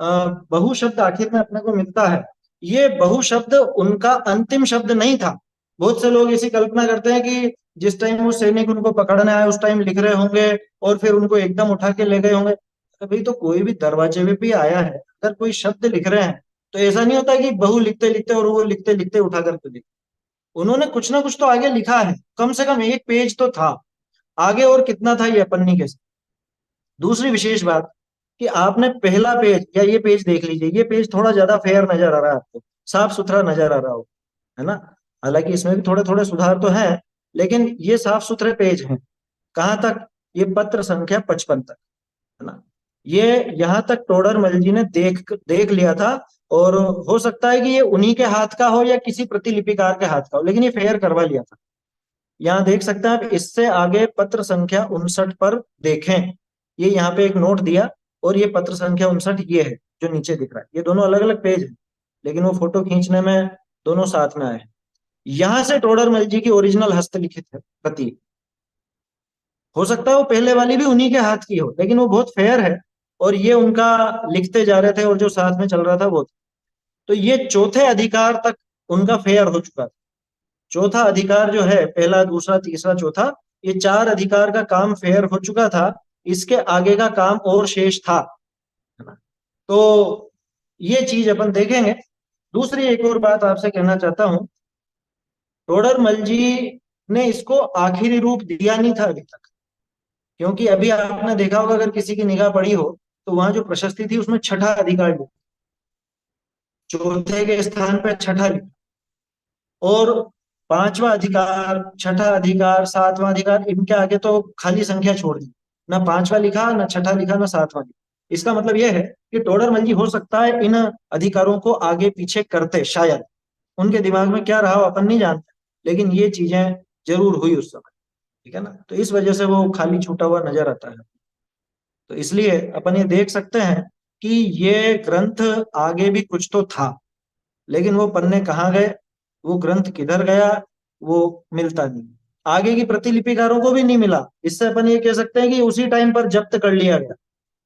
[SPEAKER 1] बहु शब्द आखिर में अपने को मिलता है, ये बहु शब्द उनका अंतिम शब्द नहीं था। बहुत से लोग ऐसी कल्पना करते हैं कि जिस टाइम वो सैनिक उनको पकड़ने आए उस टाइम लिख रहे होंगे और फिर उनको एकदम उठा के ले गए होंगे। भाई तो कोई भी दरवाजे पे भी आया है, अगर कोई शब्द लिख रहे हैं तो ऐसा नहीं होता कि बहु लिखते लिखते और वो लिखते लिखते उठा करके लिख। उन्होंने कुछ ना कुछ तो आगे लिखा है, कम से कम एक पेज तो था आगे। और कितना था ये अपन नहीं कह सकते। दूसरी विशेष बात कि आपने पहला पेज या ये पेज देख लीजिए, ये पेज थोड़ा ज्यादा फेयर नजर आ रहा है आपको, साफ सुथरा नजर आ रहा हो, है ना। हालांकि इसमें भी थोड़े थोड़े सुधार तो हैं, लेकिन ये साफ सुथरे पेज हैं। कहाँ तक? ये पत्र संख्या 55 तक, है ना। ये यहाँ तक टोडरमल जी ने देख देख लिया था। और हो सकता है कि ये उन्हीं के हाथ का हो या किसी प्रतिलिपिकार के हाथ का हो, लेकिन ये फेयर करवा लिया था। यहाँ देख सकते हैं आप, इससे आगे पत्र संख्या 59 पर देखें। ये यहाँ पे एक नोट दिया, और ये पत्र संख्या 59 ये है जो नीचे दिख रहा है। ये दोनों अलग अलग पेज है, लेकिन वो फोटो खींचने में दोनों साथ में आए हैं। यहाँ से टोडरमल जी की ओरिजिनल हस्तलिखित है प्रति। हो सकता है वो पहले वाली भी उन्हीं के हाथ की हो, लेकिन वो बहुत फेयर है। और ये उनका लिखते जा रहे थे और जो साथ में चल रहा था वो था। तो ये चौथे अधिकार तक उनका फेयर हो चुका था। चौथा अधिकार जो है, पहला दूसरा तीसरा चौथा, ये 4 अधिकार का काम फेयर हो चुका था। इसके आगे का काम और शेष था, है ना। तो ये चीज अपन देखेंगे। दूसरी एक और बात आपसे कहना चाहता हूं, टोडरमल जी ने इसको आखिरी रूप दिया नहीं था अभी तक। क्योंकि अभी आपने देखा होगा, अगर किसी की निगाह पड़ी हो तो वहां जो प्रशस्ति थी उसमें छठा अधिकार लिखा, चौथे के स्थान पर छठा लिखा। और पांचवा अधिकार, छठा अधिकार, सातवां अधिकार, इनके आगे तो खाली संख्या छोड़ दी। ना पांचवा लिखा, ना छठा लिखा, ना सातवां लिखा। इसका मतलब यह है कि टोडरमल जी हो सकता है इन अधिकारों को आगे पीछे करते, शायद उनके दिमाग में क्या रहा हो अपन नहीं जानते, लेकिन ये चीजें जरूर हुई उस समय। ठीक है ना। तो इस वजह से वो खाली छूटा हुआ नजर आता है। तो इसलिए अपन ये देख सकते हैं कि ये ग्रंथ आगे भी कुछ तो था, लेकिन वो पन्ने कहाँ गए, वो ग्रंथ किधर गया, वो मिलता नहीं। आगे की प्रतिलिपिकारों को भी नहीं मिला। इससे अपन ये कह सकते हैं कि उसी टाइम पर जब्त कर लिया गया।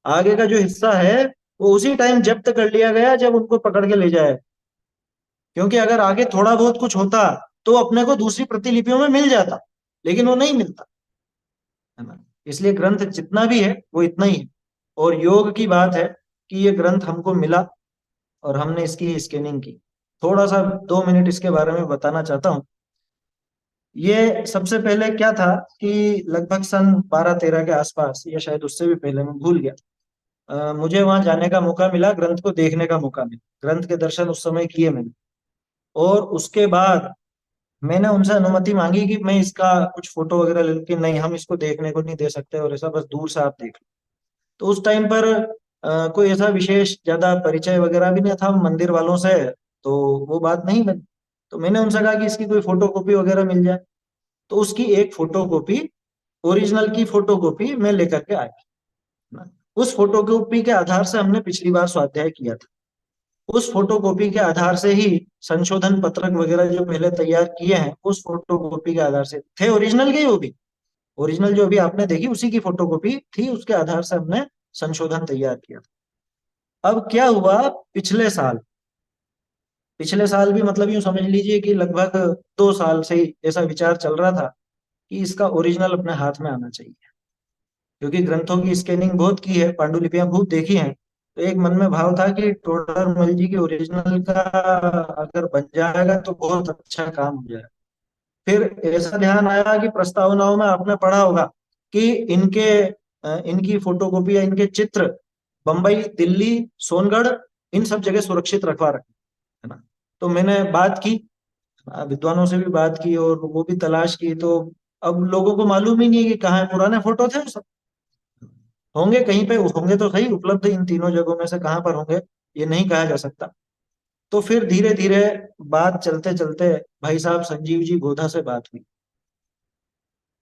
[SPEAKER 1] आगे का जो हिस्सा है वो उसी टाइम जब्त कर लिया गया जब उनको पकड़ के ले जाए। क्योंकि अगर आगे थोड़ा बहुत कुछ होता तो अपने को दूसरी प्रतिलिपियों में मिल जाता, लेकिन वो नहीं मिलता, है ना। इसलिए ग्रंथ जितना भी है वो इतना ही है। और योग की बात है कि ये ग्रंथ हमको मिला और हमने इसकी स्कैनिंग की। थोड़ा सा 2 मिनट इसके बारे में बताना चाहता हूँ। ये सबसे पहले क्या था कि लगभग सन 12-13 के आसपास, या शायद उससे भी पहले, मैं भूल गया, मुझे वहां जाने का मौका मिला, ग्रंथ को देखने का मौका मिला। ग्रंथ के दर्शन उस समय किए मैंने। और उसके बाद मैंने उनसे अनुमति मांगी कि मैं इसका कुछ फोटो वगैरह ले लूं, कि नहीं हम इसको देखने को नहीं दे सकते और ऐसा, बस दूर से आप देख लो। तो उस टाइम पर कोई ऐसा विशेष ज्यादा परिचय वगैरह भी नहीं था मंदिर वालों से, तो वो बात नहीं बनी। तो मैंने उनसे कहा कि इसकी कोई फोटो कॉपी वगैरह मिल जाए। तो उसकी एक फोटो कॉपी, ओरिजिनल की फोटो कॉपी मैं लेकर के आया ना। उस फोटो कॉपी के आधार से हमने पिछली बार स्वाध्याय किया था। उस फोटोकॉपी के आधार से ही संशोधन पत्रक वगैरह जो पहले तैयार किए हैं, उस फोटोकॉपी के आधार से थे ओरिजिनल के ही, वो भी ओरिजिनल जो अभी आपने देखी उसी की फोटोकॉपी थी, उसके आधार से हमने संशोधन तैयार किया। अब क्या हुआ, पिछले साल, पिछले साल भी मतलब यूं समझ लीजिए कि लगभग 2 साल से ही ऐसा विचार चल रहा था कि इसका ओरिजिनल अपने हाथ में आना चाहिए, क्योंकि ग्रंथों की स्कैनिंग बहुत की है, पांडुलिपियां बहुत देखी हैं। तो एक मन में भाव था कि टोडरमल जी की ओरिजिनल का अगर बन जाएगा तो बहुत अच्छा काम हो जाएगा। फिर ऐसा ध्यान आया कि प्रस्तावनाओं में आपने पढ़ा होगा कि इनकी फोटोकॉपी या इनके चित्र बंबई, दिल्ली, सोनगढ़, इन सब जगह सुरक्षित रखवा रखे, है ना। तो मैंने बात की, विद्वानों से भी बात की और वो भी तलाश की, तो अब लोगों को मालूम ही नहीं है कि कहाँ है, पुराने फोटो थे वो सब। होंगे कहीं पे, होंगे तो सही उपलब्ध इन तीनों जगहों में से कहाँ पर होंगे ये नहीं कहा जा सकता। तो फिर धीरे धीरे बात चलते चलते भाई साहब संजीव जी गोधा से बात हुई,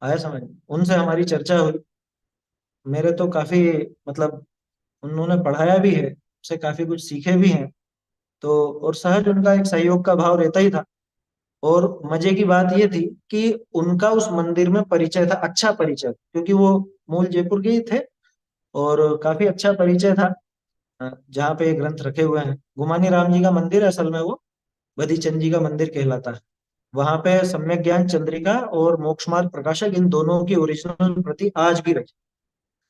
[SPEAKER 1] आया समझ, उनसे हमारी चर्चा हुई। मेरे तो काफी मतलब उन्होंने पढ़ाया भी है, उससे काफी कुछ सीखे भी हैं। तो और सहज उनका एक सहयोग का भाव रहता ही था। और मजे की बात ये थी कि उनका उस मंदिर में परिचय था, अच्छा परिचय, क्योंकि वो मूल जयपुर के ही थे और काफी अच्छा परिचय था। जहाँ पे ये ग्रंथ रखे हुए हैं, गुमानी राम जी का मंदिर है असल में वो, बदी चंद जी का मंदिर कहलाता है। वहां पे सम्यक ज्ञान चंद्रिका और मोक्ष मार्ग प्रकाशक, इन दोनों की ओरिजिनल प्रति आज भी रखी।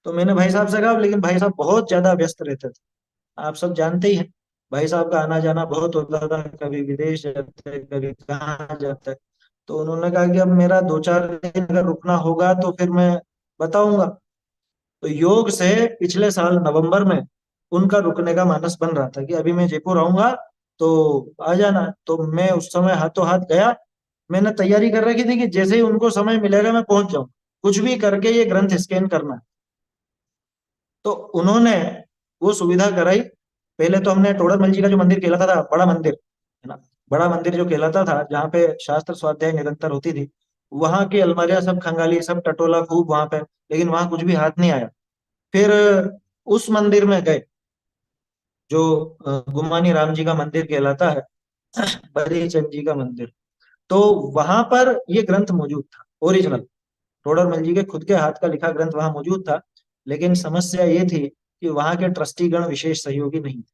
[SPEAKER 1] तो मैंने भाई साहब से कहा, लेकिन भाई साहब बहुत ज्यादा व्यस्त रहते थे, आप सब जानते ही हैं, भाई साहब का आना जाना बहुत होता था, कभी विदेश जाते कभी कहाँ जाते। तो उन्होंने कहा कि अब मेरा 2-4 दिन अगर रुकना होगा तो फिर मैं बताऊंगा। तो योग से पिछले साल नवंबर में उनका रुकने का मानस बन रहा था कि अभी मैं जयपुर आऊंगा तो आ जाना। तो मैं उस समय हाथों हाथ गया, मैंने तैयारी कर रखी थी कि जैसे ही उनको समय मिलेगा मैं पहुंच जाऊं, कुछ भी करके ये ग्रंथ स्कैन करना है। तो उन्होंने वो सुविधा कराई। पहले तो हमने टोडरमल जी का जो मंदिर कहलाता था, बड़ा मंदिर है ना, बड़ा मंदिर जो कहलाता था, जहाँ पे शास्त्र स्वाध्याय निरंतर होती थी, वहां की अलमारियां सब खंगाली, सब टटोला खूब वहां पे, लेकिन वहां कुछ भी हाथ नहीं आया। फिर उस मंदिर में गए जो गुमानी राम जी का मंदिर कहलाता है, बड़ी चंद जी का मंदिर। तो वहां पर ये ग्रंथ मौजूद था ओरिजिनल, टोडरमल जी के खुद के हाथ का लिखा ग्रंथ वहां मौजूद था। लेकिन समस्या ये थी कि वहां के ट्रस्टीगण विशेष सहयोगी नहीं थे।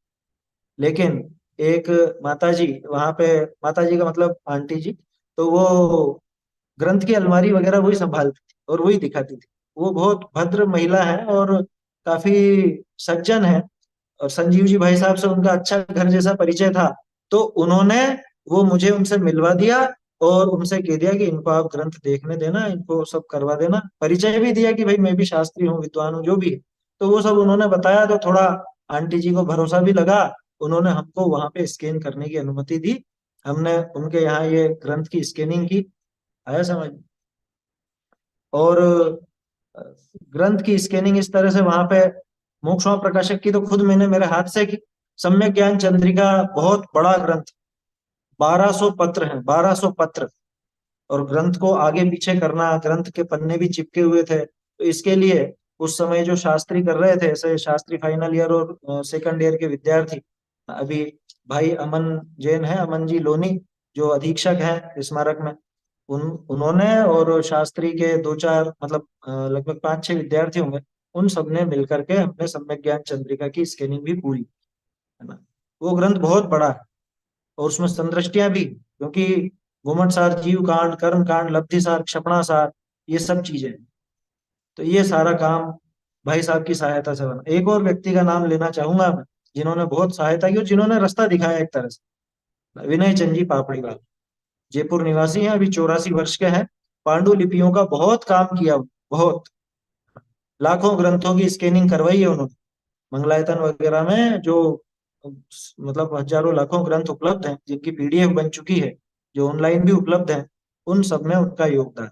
[SPEAKER 1] लेकिन एक माता जी वहां पे, माता जी का मतलब आंटी जी, तो वो ग्रंथ की अलमारी वगैरह वही संभालती थी और वही दिखाती थी। वो बहुत भद्र महिला है और काफी सज्जन है। और संजीव जी भाई साहब से उनका अच्छा घर जैसा परिचय था। तो उन्होंने वो मुझे उनसे मिलवा दिया और उनसे कह दिया कि इनको आप ग्रंथ देखने देना, इनको सब करवा देना। परिचय भी दिया कि भाई मैं भी शास्त्री हूँ, विद्वान हूँ, जो भी है। तो वो सब उन्होंने बताया, तो थोड़ा आंटी जी को भरोसा भी लगा। उन्होंने हमको वहां पे स्कैन करने की अनुमति दी। हमने उनके यहाँ ये ग्रंथ की स्कैनिंग की, आया समझ। और अ, ग्रंथ की स्कैनिंग इस तरह से वहां पे, मोक्षमा प्रकाशक की तो खुद मैंने मेरे हाथ से की। सम्यक ज्ञान चंद्रिका बहुत बड़ा ग्रंथ, 1200 पत्र हैं, 1200 पत्र। और ग्रंथ को आगे पीछे करना, ग्रंथ के पन्ने भी चिपके हुए थे, तो इसके लिए उस समय जो शास्त्री कर रहे थे, ऐसे शास्त्री फाइनल ईयर और सेकंड ईयर के विद्यार्थी, अभी भाई अमन जैन है, अमन जी लोनी, जो अधीक्षक हैं स्मारक में, उन्होंने और शास्त्री के 2-4 मतलब लगभग 5-6 विद्यार्थी होंगे, उन सबने मिलकर के हमने सम्यक ज्ञान चंद्रिका की स्कैनिंग भी पूरी, है ना। वो ग्रंथ बहुत बड़ा है और उसमें संदृष्टियां भी, क्योंकि घुमट सार, जीव कांड, कर्म कांड, लब्धि सार, क्षपणा सार, ये सब चीजें। तो ये सारा काम भाई साहब की सहायता से बना। एक और व्यक्ति का नाम लेना चाहूंगा मैं, जिन्होंने बहुत सहायता की और जिन्होंने रास्ता दिखाया एक तरह से, विनय चंद जी पापड़ीवाल, जयपुर निवासी हैं, अभी 84 वर्ष के हैं। पांडुलिपियों का बहुत काम किया, बहुत लाखों ग्रंथों की स्कैनिंग करवाई है उन्होंने। मंगलायतन वगैरह में जो मतलब हजारों लाखों ग्रंथ उपलब्ध हैं, जिनकी पीडीएफ बन चुकी है, जो ऑनलाइन भी उपलब्ध है, उन सब में उनका योगदान।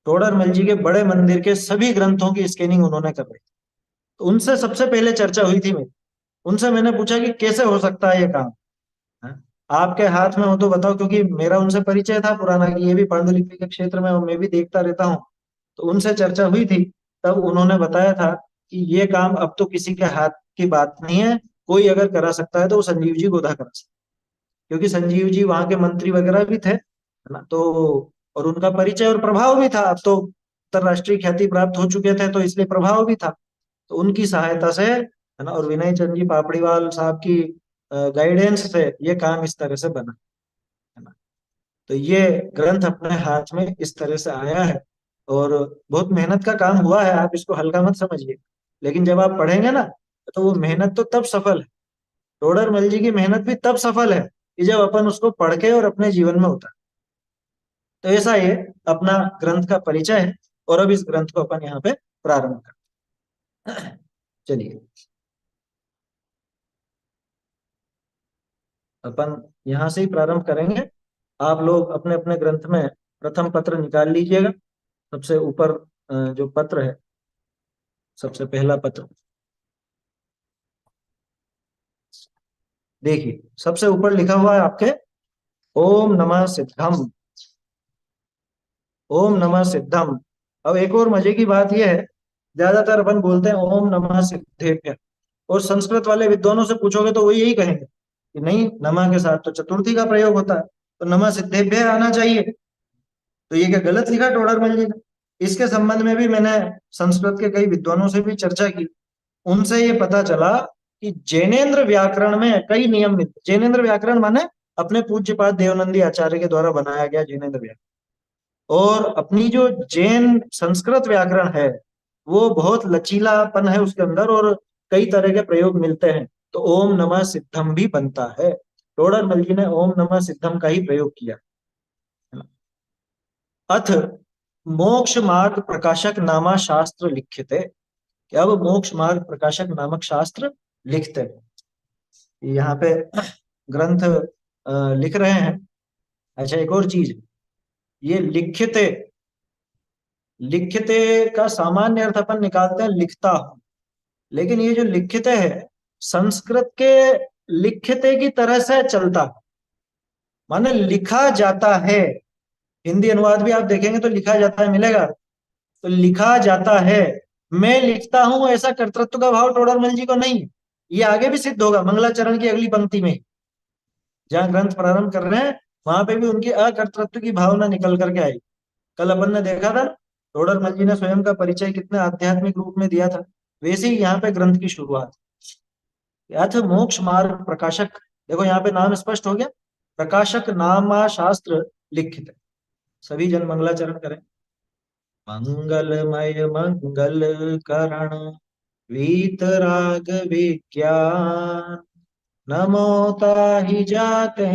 [SPEAKER 1] टोडरमल जी के बड़े मंदिर के सभी ग्रंथों की स्कैनिंग उन्होंने करवाई। तो उनसे सबसे पहले चर्चा हुई थी मेरी। उनसे मैंने पूछा कि कैसे हो सकता है ये काम, है? आपके हाथ में हो तो बताओ, क्योंकि मेरा उनसे परिचय था पुराना कि ये भी पांडुलिपि के क्षेत्र में और मैं भी देखता रहता हूँ। तो उनसे चर्चा हुई थी, तब उन्होंने बताया था कि ये काम अब तो किसी के हाथ की बात नहीं है, कोई अगर करा सकता है तो वो संजीव जी गोधा करा सकता है, क्योंकि संजीव जी वहां के मंत्री वगैरह भी थे, है ना। तो और उनका परिचय और प्रभाव भी था, अब तो अंतरराष्ट्रीय ख्याति प्राप्त हो चुके थे, तो इसलिए प्रभाव भी था। तो उनकी सहायता से, है ना, और विनय चंद जी पापड़ीवाल साहब की गाइडेंस से ये काम इस तरह से बना, है ना। तो ये ग्रंथ अपने हाथ में इस तरह से आया है, और बहुत मेहनत का काम हुआ है, आप इसको हल्का मत समझिए। लेकिन जब आप पढ़ेंगे ना, तो वो मेहनत तो तब सफल है, टोडर मल जी की मेहनत भी तब सफल है कि जब अपन उसको पढ़ के और अपने जीवन में उतार। तो ऐसा ये अपना ग्रंथ का परिचय है, और अब इस ग्रंथ को अपन यहाँ पे प्रारंभ करते हैं। चलिए, अपन यहाँ से ही प्रारंभ करेंगे। आप लोग अपने अपने ग्रंथ में प्रथम पत्र निकाल लीजिएगा। सबसे ऊपर जो पत्र है, सबसे पहला पत्र देखिए, सबसे ऊपर लिखा हुआ है आपके, ओम नमः सिद्धम। ओम नमः सिद्धम। अब एक और मजे की बात यह है, ज्यादातर अपन बोलते हैं ओम नमः सिद्धेभ्य, और संस्कृत वाले विद्वानों से पूछोगे तो वो यही कहेंगे कि नहीं, नमः के साथ तो चतुर्थी का प्रयोग होता है, तो नमः सिद्धेभ्य आना चाहिए। तो ये क्या गलत लिखा टोडरमल जी ने? इसके संबंध में भी मैंने संस्कृत के कई विद्वानों से भी चर्चा की। उनसे ये पता चला कि जैनेन्द्र व्याकरण में कई नियम मिलते। जैनेन्द्र व्याकरण माने अपने पूज्यपाद देवनंदी आचार्य के द्वारा बनाया गया जैनेन्द्र व्याकरण। और अपनी जो जैन संस्कृत व्याकरण है, वो बहुत लचीलापन है उसके अंदर, और कई तरह के प्रयोग मिलते हैं। तो ओम नमः सिद्धम भी बनता है। टोडरमल जी ने ओम नमः सिद्धम का ही प्रयोग किया, है ना। अथ मोक्ष मार्ग प्रकाशक नामा शास्त्र लिख्यते। क्या वो मोक्ष मार्ग प्रकाशक नामक शास्त्र लिखते हैं। यहाँ पे ग्रंथ लिख रहे हैं। अच्छा, एक और चीज, ये लिख्यते, लिख्यते का सामान्य अर्थ अपन निकालते हैं लिखता हूं, लेकिन ये जो लिख्यते है, संस्कृत के लिख्यते की तरह से चलता, माने लिखा जाता है। हिंदी अनुवाद भी आप देखेंगे तो लिखा जाता है मिलेगा, तो लिखा जाता है। मैं लिखता हूं, ऐसा कर्तृत्व का भाव टोडरमल जी को नहीं है। ये आगे भी सिद्ध होगा मंगलाचरण की अगली पंक्ति में, जहां ग्रंथ प्रारंभ कर रहे हैं, वहां पे भी उनकी अकर्तृत्व की भावना निकल करके आई। कल अपन ने देखा था टोडरमल जी ने स्वयं का परिचय कितने आध्यात्मिक रूप में दिया था, वैसे ही यहाँ पे ग्रंथ की शुरुआत। अथ मोक्ष मार्ग प्रकाशक, देखो यहाँ पे नाम स्पष्ट हो गया, प्रकाशक नामा शास्त्र लिखित है। सभी जन मंगलाचरण करें। मंगलमय मंगल करण वीतराग विज्ञान, नमो ताहि जाते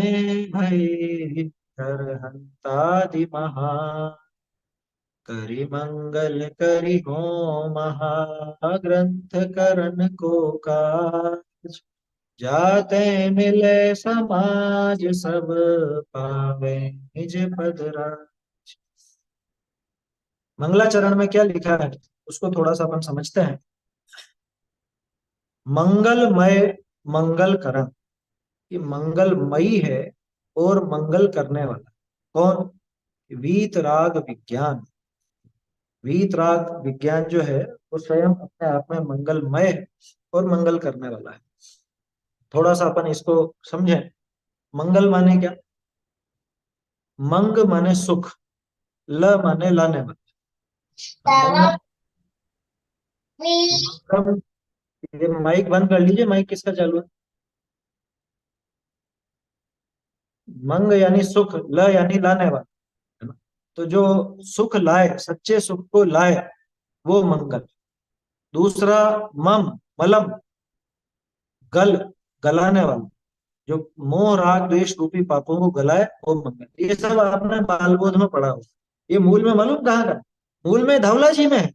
[SPEAKER 1] भय कर हंतादि महा, करि मंगल करि हो महाग्रंथ करण को काज, जाते मिले समाज सब पावे निज पद राज। मंगलाचरण में क्या लिखा है उसको थोड़ा सा अपन समझते हैं। मंगलमय मंगल करण, ये मंगलमयी है और मंगल करने वाला कौन? वीतराग विज्ञान। वीतराग विज्ञान जो है वो स्वयं अपने आप में मंगलमय है और मंगल करने वाला है। थोड़ा सा अपन इसको समझें। मंगल माने क्या? मंग माने सुख, ल माने लाने वाला। मंगल, ये माइक बंद कर लीजिए, माइक किसका चालू है? मंग यानी सुख, ल यानी लाने वाला, है ना। तो जो सुख लाए, सच्चे सुख को लाए, वो मंगल। दूसरा मम, मलम, गल, गलाने वाला, जो मोह राग द्वेष रूपी पापों को गलाए, वो मंगल। ये सब आपने बाल बोध में पढ़ा हो। ये मूल में मालूम कहाँ का? मूल में धवला जी में है।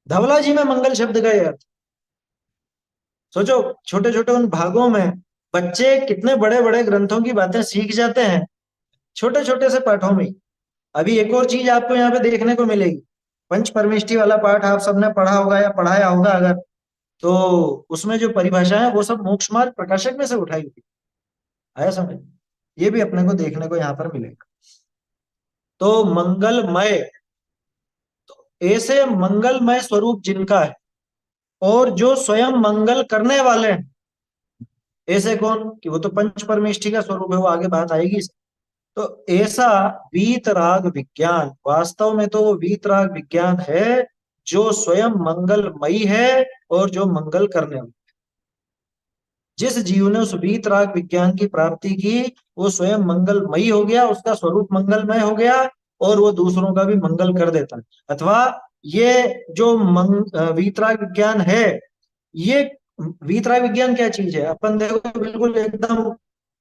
[SPEAKER 1] धवला जी में मंगल शब्द का ये अर्थ। सोचो, छोटे छोटे उन भागों में बच्चे कितने बड़े बड़े ग्रंथों की बातें सीख जाते हैं, छोटे छोटे से पाठों में। अभी एक और चीज आपको यहाँ पे देखने को मिलेगी। पंच परमेष्टि वाला पाठ आप सबने पढ़ा होगा या पढ़ाया होगा अगर, तो उसमें जो परिभाषा है वो सब मोक्ष मार्ग प्रकाशक में से उठाई हुई। आया समझ? ये भी अपने को देखने को यहाँ पर मिलेगा। तो मंगलमय, ऐसे मंगलमय स्वरूप जिनका है, और जो स्वयं मंगल करने वाले हैं, ऐसे कौन कि वो तो पंच परमेष्ठि का स्वरूप है, वो आगे बात आएगी। तो ऐसा वीतराग विज्ञान, वास्तव में तो वो वीतराग विज्ञान है जो स्वयं मंगलमयी है और जो मंगल करने वाला। जिस जीव ने उस वीतराग विज्ञान की प्राप्ति की वो स्वयं मंगलमयी हो गया, उसका स्वरूप मंगलमय हो गया और वो दूसरों का भी मंगल कर देता है। अथवा ये जो वीतराग विज्ञान है, ये वीतराग विज्ञान क्या चीज है, अपन देखो बिल्कुल एकदम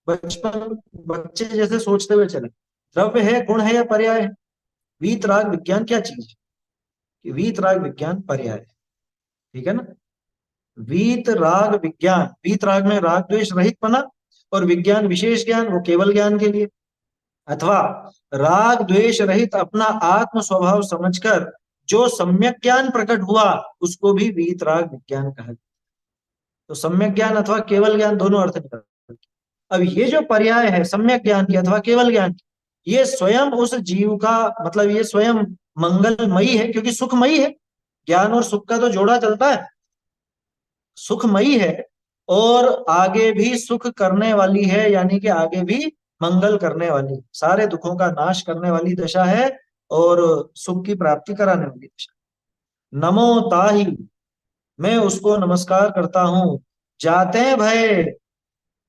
[SPEAKER 1] बचपन बच्चे जैसे सोचते हुए चले। द्रव्य है, गुण है या पर्याय है? वीतराग विज्ञान क्या चीज है? कि वीतराग विज्ञान पर्याय है। ठीक है ना? वीतराग विज्ञान, वीतराग में राग द्वेष रहित पना, और विज्ञान विशेष ज्ञान, वो केवल ज्ञान के लिए। अथवा राग द्वेष रहित अपना आत्म स्वभाव समझकर जो सम्यक ज्ञान प्रकट हुआ उसको भी वीतराग विज्ञान कहा। तो सम्यक ज्ञान अथवा केवल ज्ञान दोनों अर्थ निकलते हैं। अब ये जो पर्याय है सम्यक ज्ञान की अथवा केवल ज्ञान की, ये स्वयं उस जीव का, मतलब ये स्वयं मंगलमयी है क्योंकि सुखमयी है। ज्ञान और सुख का तो जोड़ा चलता है। सुखमयी है और आगे भी सुख करने वाली है, यानी कि आगे भी मंगल करने वाली, सारे दुखों का नाश करने वाली दशा है और सुख की प्राप्ति कराने वाली दशा। नमो ताहि, मैं उसको नमस्कार करता हूं, जाते हैं भय,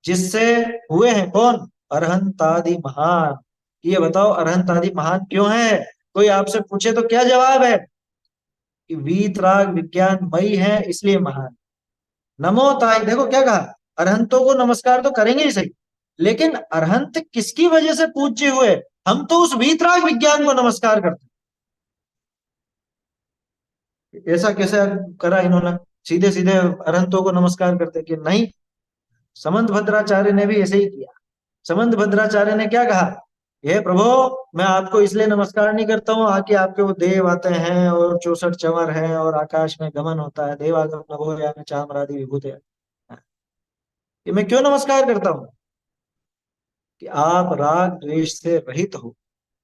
[SPEAKER 1] जिससे हुए हैं कौन? अरहंतादि महान। ये बताओ अरहंतादि महान क्यों है? कोई आपसे पूछे तो क्या जवाब है? कि वीतराग विज्ञान मई है इसलिए महान। नमो ताई, देखो क्या कहा, अरहंतों को नमस्कार तो करेंगे ही सही, लेकिन अरहंत किसकी वजह से पूज्य हुए? हम तो उस वीतराग विज्ञान को नमस्कार करते हैं। ऐसा कैसे करा इन्होंने? सीधे सीधे अरहंतों को नमस्कार करते कि नहीं। समंत भद्राचार्य ने भी ऐसे ही किया। समंत भद्राचार्य ने क्या कहा? हे प्रभु, मैं आपको इसलिए नमस्कार नहीं करता हूँ आके आपके वो देव आते हैं और 64 चंवर हैं और आकाश में गमन होता है, देवागम नभो यानी चामरादि विभूते, ये मैं क्यों नमस्कार करता हूँ? कि आप राग द्वेष से रहित हो,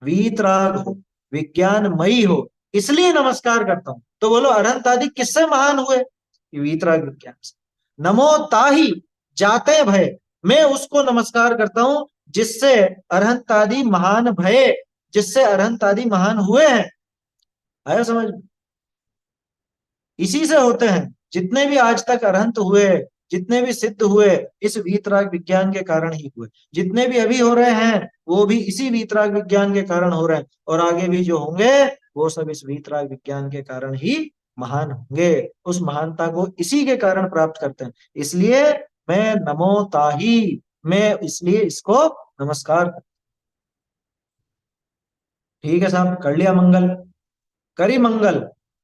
[SPEAKER 1] वीतराग हो, विज्ञानमयी हो, इसलिए नमस्कार करता हूं। तो बोलो अरहंत आदि किससे महान हुए? कि वीतराग विज्ञान से। नमो ताहि, जाते भय, मैं उसको नमस्कार करता हूं जिससे अरहंत आदि महान भय, जिससे अरहंत आदि महान हुए हैं। आया समझ? इसी से होते हैं जितने भी आज तक अरहंत हुए, जितने भी सिद्ध हुए, इस वीतराग विज्ञान के कारण ही हुए। जितने भी अभी हो रहे हैं वो भी इसी वीतराग विज्ञान के कारण हो रहे हैं, और आगे भी जो होंगे वो सब इस वीतराग विज्ञान के कारण ही महान होंगे। उस महानता को इसी के कारण प्राप्त करते हैं। इसलिए मैं नमो ताही, मैं इसलिए इसको नमस्कार। ठीक है साहब, कर लिया मंगल, करी मंगल।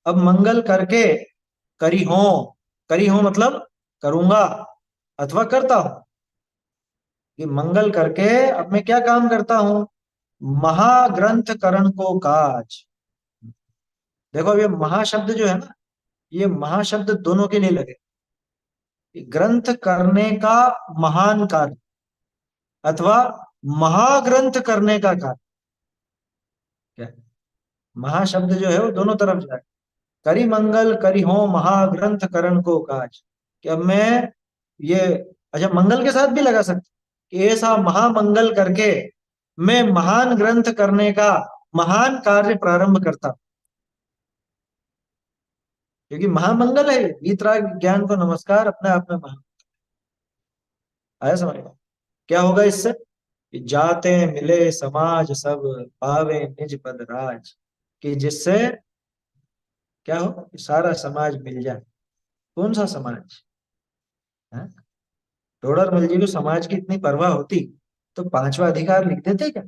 [SPEAKER 1] अब मंगल करके करी हो, करी हो मतलब करूंगा अथवा करता हूं। कि मंगल करके अब मैं क्या काम करता हूं? महाग्रंथ करण को काज। देखो अब ये महाशब्द जो है ना, ये महाशब्द दोनों के लिए लगे। ग्रंथ करने का महान कार्य अथवा महाग्रंथ करने का कार्य, क्या है? महाशब्द जो है वो दोनों तरफ जाए। करी मंगल करी हो महाग्रंथ करण को काज। कि अब मैं ये, अच्छा मंगल के साथ भी लगा सकते कि ऐसा महामंगल करके मैं महान ग्रंथ करने का महान कार्य प्रारंभ करता, क्योंकि महामंगल है वीतराग ज्ञान को नमस्कार अपने आप में महान। आया समझ में? क्या होगा इससे? कि जाते मिले समाज सब, पावे निज पद राज। कि जिससे क्या हो? कि सारा समाज मिल जाए। कौन सा समाज है? टोडरमल जी को समाज की इतनी परवाह होती तो पांचवा अधिकार लिख देते क्या?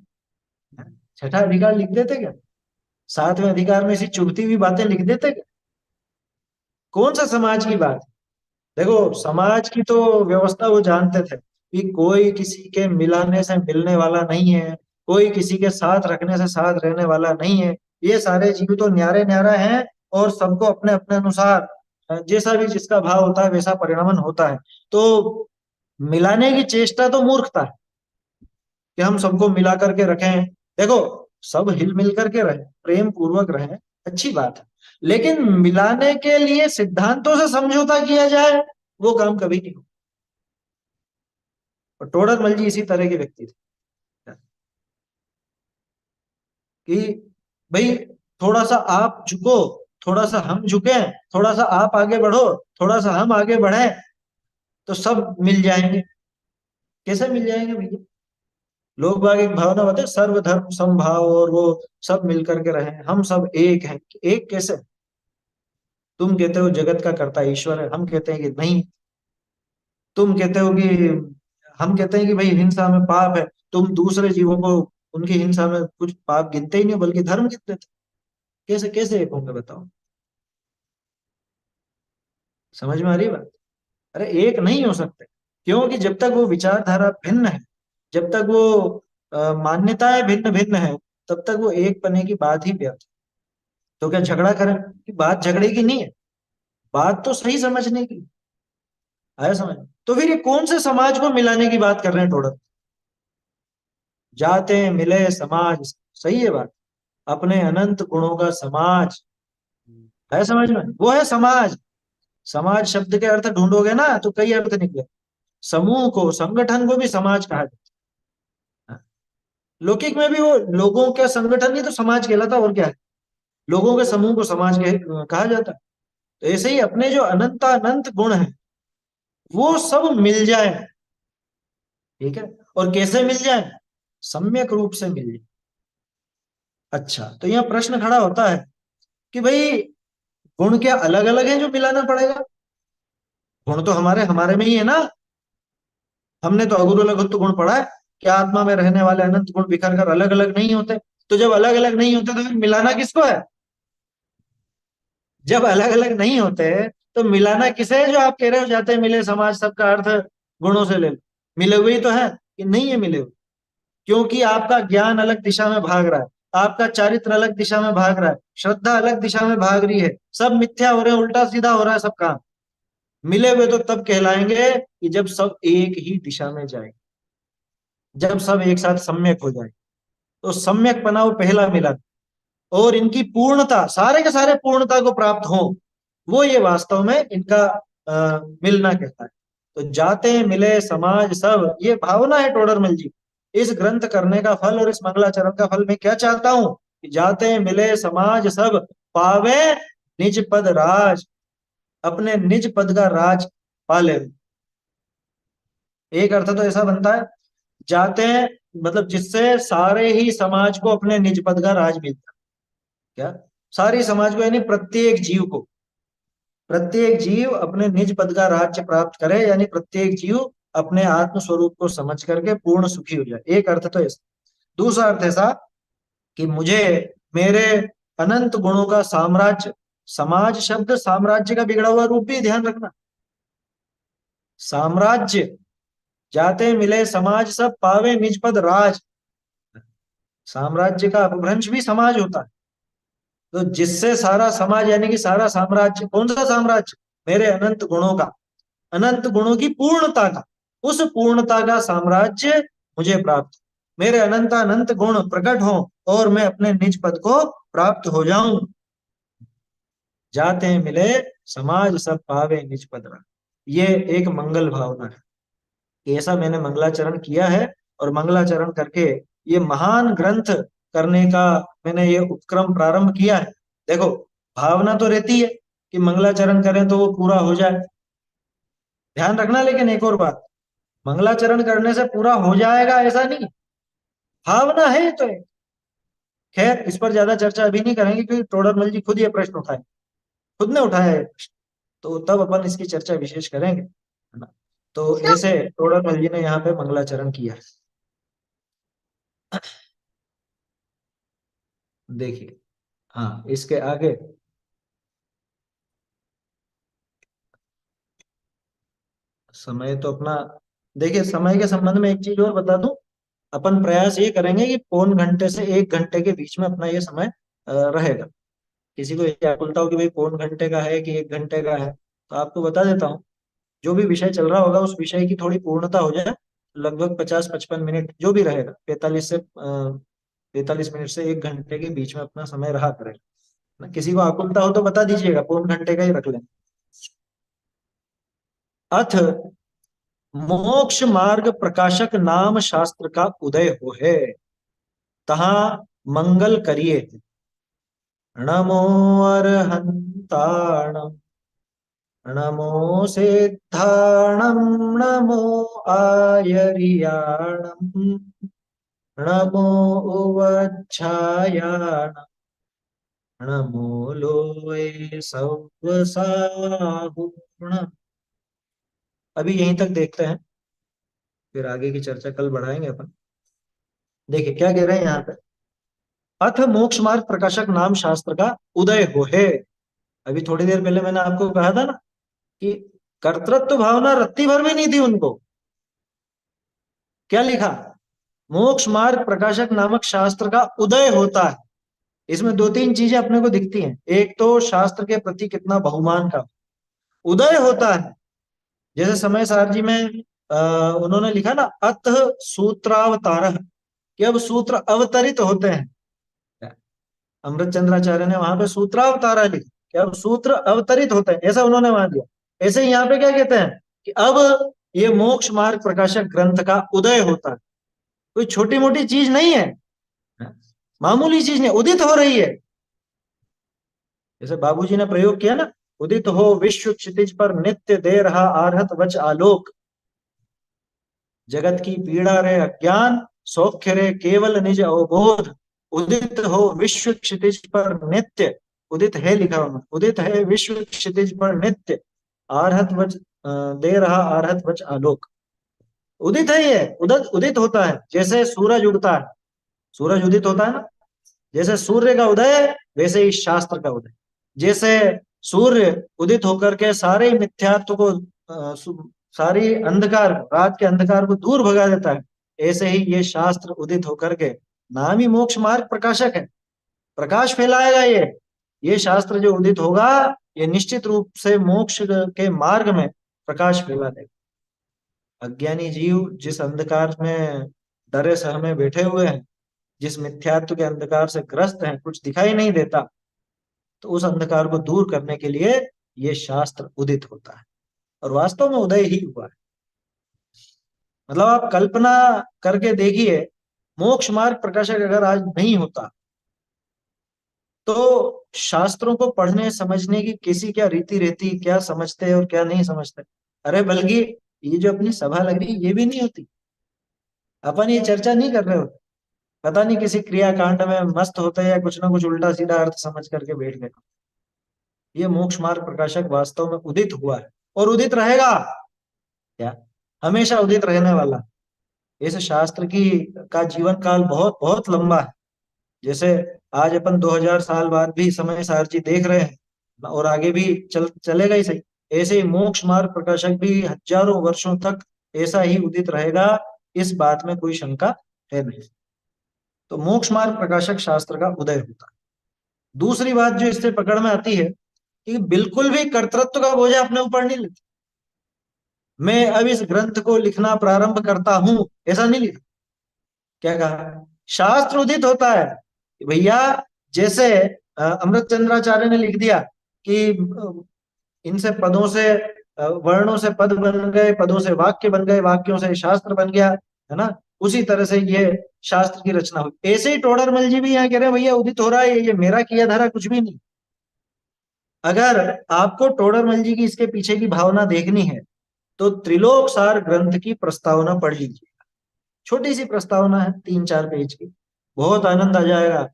[SPEAKER 1] हैं? छठा अधिकार लिख देते क्या? सातवें अधिकार में ऐसी चुभती हुई बातें लिख देते क्या? कौन सा समाज की बात? देखो समाज की तो व्यवस्था वो जानते थे कि कोई किसी के मिलाने से मिलने वाला नहीं है, कोई किसी के साथ रखने से साथ रहने वाला नहीं है। ये सारे जीव तो न्यारे न्यारा हैं और सबको अपने अपने अनुसार जैसा भी जिसका भाव होता है वैसा परिणमन होता है। तो मिलाने की चेष्टा तो मूर्खता है कि हम सबको मिला करके रखें। देखो सब हिल मिल करके रहे, प्रेम पूर्वक रहे, अच्छी बात है, लेकिन मिलाने के लिए सिद्धांतों से समझौता किया जाए वो काम कभी नहीं हो। और टोडरमल जी इसी तरह के व्यक्ति थे कि भाई थोड़ा सा आप झुको, थोड़ा सा हम झुके, थोड़ा सा आप आगे बढ़ो, थोड़ा सा हम आगे बढ़े, तो सब मिल जाएंगे। कैसे मिल जाएंगे भैया? लोग बाग एक भावना होते हैं सर्वधर्म समभाव, और वो सब मिलकर के रहे, हम सब एक हैं। एक कैसे? तुम कहते हो जगत का कर्ता ईश्वर है, हम कहते हैं कि नहीं। तुम कहते हो कि, हम कहते हैं कि भाई हिंसा में पाप है, तुम दूसरे जीवों को उनकी हिंसा में कुछ पाप गिनते ही नहीं हो, बल्कि धर्म गिनते थे। कैसे कैसे एक होंगे बताओ? समझ में आ रही है बात? अरे एक नहीं हो सकते, क्योंकि जब तक वो विचारधारा भिन्न है, जब तक वो मान्यताएं भिन्न भिन्न है, तब तक वो एक पने की बात ही व्यर्थ है। तो क्या झगड़ा करें? कि बात झगड़े की नहीं है, बात तो सही समझने की। आया समझ? तो फिर ये कौन से समाज को मिलाने की बात कर रहे हैं टोडर? जाते मिले समाज, सही है बात, अपने अनंत गुणों का समाज। है समझ में? वो है समाज। समाज शब्द के अर्थ ढूंढोगे ना तो कई अर्थ निकले। समूह को, संगठन को भी समाज कहा जाता है। लौकिक में भी वो लोगों का संगठन ही तो समाज कहलाता, और क्या है? लोगों के समूह को समाज कहा जाता है। तो ऐसे ही अपने जो अनंत अनंत गुण है, वो सब मिल जाए। ठीक है? और कैसे मिल जाए? सम्यक रूप से मिल जाए। अच्छा, तो यहाँ प्रश्न खड़ा होता है कि भाई गुण क्या अलग अलग है जो मिलाना पड़ेगा? गुण तो हमारे हमारे में ही है ना। हमने तो अगुरु लघुत्व गुण पढ़ा है कि आत्मा में रहने वाले अनंत गुण बिखर कर अलग अलग नहीं होते। तो जब अलग अलग नहीं होते तो फिर मिलाना किसको है? जब अलग अलग नहीं होते तो मिलाना किसे है? जो आप कह रहे हो जाते हैं मिले समाज, सबका अर्थ गुणों से ले लो। मिले हुए ही तो है कि नहीं है मिले हुए? क्योंकि आपका ज्ञान अलग दिशा में भाग रहा है, आपका चारित्र अलग दिशा में भाग रहा है, श्रद्धा अलग दिशा में भाग रही है, सब मिथ्या हो रहे हैं, उल्टा सीधा हो रहा है सब काम। मिले हुए तो तब कहलाएंगे कि जब सब एक ही दिशा में जाए, जब सब एक साथ सम्यक हो जाए। तो सम्यक पना वो पहला मिलन, और इनकी पूर्णता, सारे के सारे पूर्णता को प्राप्त हो, वो ये वास्तव में इनका मिलना कहता है। तो जाते मिले समाज सब, ये भावना है टोडरमल जी। इस ग्रंथ करने का फल और इस मंगलाचरण का फल मैं क्या चाहता हूं? कि जाते मिले समाज सब, पावे निज पद राज, अपने निज पद का राज पाले। एक अर्थ तो ऐसा बनता है, जाते हैं मतलब जिससे सारे ही समाज को अपने निज पद का राज मिलता है। क्या? सारी समाज को, यानी प्रत्येक जीव को, प्रत्येक जीव अपने निज पद का राज्य प्राप्त करे, यानी प्रत्येक जीव अपने आत्म स्वरूप को समझ करके पूर्ण सुखी हो जाए। एक अर्थ तो ऐसा। दूसरा अर्थ ऐसा कि मुझे मेरे अनंत गुणों का साम्राज्य, समाज शब्द साम्राज्य का बिगड़ा हुआ रूप भी ध्यान रखना। साम्राज्य, जाते मिले समाज सब, पावे निज पद राज। साम्राज्य का अपभ्रंश भी समाज होता है। तो जिससे सारा समाज, यानी कि सारा साम्राज्य, कौन सा साम्राज्य? मेरे अनंत गुणों का, अनंत गुणों की पूर्णता का, उस पूर्णता का साम्राज्य मुझे प्राप्त, मेरे अनंत अनंत गुण प्रकट हो और मैं अपने निज पद को प्राप्त हो जाऊं। जाते मिले समाज सब, पावे निज पद राज। ये एक मंगल भावना है कि ऐसा मैंने मंगलाचरण किया है, और मंगलाचरण करके ये महान ग्रंथ करने का मैंने ये उपक्रम प्रारंभ किया है। देखो, भावना तो रहती है कि मंगलाचरण करें तो वो पूरा हो जाए। ध्यान रखना लेकिन एक और बात, मंगलाचरण करने से पूरा हो जाएगा ऐसा नहीं, भावना है तो है। खैर, इस पर ज्यादा चर्चा अभी नहीं करेंगे, क्योंकि टोडरमल जी खुद ये प्रश्न उठाए, खुद ने उठाया है प्रश्न। तो तब अपन इसकी चर्चा विशेष करेंगे, है ना? तो ऐसे टोडरमल जी ने यहाँ पे मंगलाचरण किया है। देखिए, हाँ, इसके आगे समय तो अपना, देखिए समय के संबंध में एक चीज और बता दूं। अपन प्रयास ये करेंगे कि पौन घंटे से 1 घंटे के बीच में अपना ये समय रहेगा। किसी को ये आकुलता हो कि भाई पौन घंटे का है कि 1 घंटे का है, तो आपको बता देता हूँ, जो भी विषय चल रहा होगा उस विषय की थोड़ी पूर्णता हो जाए, लगभग 50-55 मिनट जो भी रहेगा, 45 से 1 घंटे के बीच में अपना समय रहा करेगा ना। किसी को आकुलता हो तो बता दीजिएगा, पौन घंटे का ही रख लें। अथ मोक्ष मार्ग प्रकाशक नाम शास्त्र का उदय हो है, तहाँ मंगल करिए। नमो अर्हंताणम, नमो सिद्धाणम, नमो आयर्याणम, नमो उवच्छायाणम, नमो लोये सव्वसाहुणम। अभी यहीं तक देखते हैं, फिर आगे की चर्चा कल बढ़ाएंगे अपन। देखिए क्या कह रहे हैं यहाँ पे। अथ मोक्ष मार्ग प्रकाशक नाम शास्त्र का उदय हो है। अभी थोड़ी देर पहले मैंने आपको कहा था ना कि कर्तृत्व भावना रत्ती भर भी नहीं थी उनको। क्या लिखा? मोक्ष मार्ग प्रकाशक नामक शास्त्र का उदय होता है। इसमें दो तीन चीजें अपने को दिखती हैं। एक तो शास्त्र के प्रति कितना बहुमान का उदय होता है। जैसे समय सारजी में उन्होंने लिखा ना, अतः सूत्रावतार, कि अब सूत्र अवतरित होते हैं। अमृत चंद्राचार्य ने वहां पे सूत्रावतारा लिखा कि अब सूत्र अवतरित होते हैं, ऐसा उन्होंने वहां दिया। ऐसे ही यहाँ पे क्या कहते हैं कि अब ये मोक्ष मार्ग प्रकाशक ग्रंथ का उदय होता है। कोई छोटी मोटी चीज नहीं है, मामूली चीज नहीं, उदित हो रही है। जैसे बाबूजी ने प्रयोग किया ना, उदित हो विश्व क्षितिज पर नित्य दे रहा आरहत वच आलोक, जगत की पीड़ा रे अज्ञान, सौख्य रे केवल निज अवबोध, उदित हो विश्व क्षितिज पर नित्य, उदित है लिखा उन्होंने, उदित है विश्व क्षितिज पर नित्य आरहत वच दे रहा आरहत वच आलोक। उदित है ये, उदित उदित होता है। जैसे सूरज उगता है, सूरज उदित होता है ना, जैसे सूर्य का उदय वैसे ही शास्त्र का उदय। जैसे सूर्य उदित होकर के सारे मिथ्यात्व को सारी अंधकार, रात के अंधकार को दूर भगा देता है, ऐसे ही ये शास्त्र उदित होकर के, नाम ही मोक्ष मार्ग प्रकाशक है, प्रकाश फैलाएगा ये शास्त्र जो उदित होगा, ये निश्चित रूप से मोक्ष के मार्ग में प्रकाश फैला देगा। अज्ञानी जीव जिस अंधकार में डरे सहमे बैठे हुए हैं, जिस मिथ्यात्व के अंधकार से ग्रस्त हैं, कुछ दिखाई नहीं देता, तो उस अंधकार को दूर करने के लिए ये शास्त्र उदित होता है। और वास्तव में उदय ही हुआ है। मतलब आप कल्पना करके देखिए, मोक्ष मार्ग प्रकाशक अगर आज नहीं होता तो शास्त्रों को पढ़ने समझने की किसी क्या रीति रहती, क्या समझते और क्या नहीं समझते। अरे बल्कि ये जो अपनी सभा लग रही ये भी नहीं होती, अपन ये चर्चा नहीं कर रहे होते, पता नहीं किसी क्रियाकांड में मस्त होते या कुछ ना कुछ उल्टा सीधा अर्थ समझ करके बैठ गए। ये मोक्ष मार्ग प्रकाशक वास्तव में उदित हुआ है और उदित रहेगा। क्या? हमेशा उदित रहने वाला। इस शास्त्र की का जीवन काल बहुत बहुत लंबा है। जैसे आज अपन 2000 साल बाद भी समय सारची देख रहे हैं और आगे भी चलेगा ही सही, ऐसे ही मोक्ष मार्ग प्रकाशक भी हजारों वर्षों तक ऐसा ही उदित रहेगा। इस बात में कोई शंका है नहीं। तो मोक्ष मार्ग प्रकाशक शास्त्र का उदय होता है। दूसरी बात जो इससे पकड़ में आती है कि बिल्कुल भी कर्तृत्व का बोझ अपने ऊपर नहीं लेते। मैं अब इस ग्रंथ को लिखना प्रारंभ करता हूं, ऐसा नहीं लिखा। क्या कहा? शास्त्र उदित होता है भैया। जैसे अमृत चंद्राचार्य ने लिख दिया कि इनसे पदों से वर्णों से पद बन गए, पदों से वाक्य बन गए, वाक्यों से शास्त्र बन गया, है ना। उसी तरह से ये शास्त्र की रचना हुई। ऐसे ही टोडरमल जी भी यहाँ कह रहे हैं भैया उदित हो रहा है, ये मेरा किया धरा कुछ भी नहीं। अगर आपको टोडरमल जी की इसके पीछे की भावना देखनी है तो त्रिलोक सार ग्रंथ की प्रस्तावना पढ़ लीजिए। छोटी सी प्रस्तावना है, 3-4 पेज की, बहुत आनंद आ जाएगा।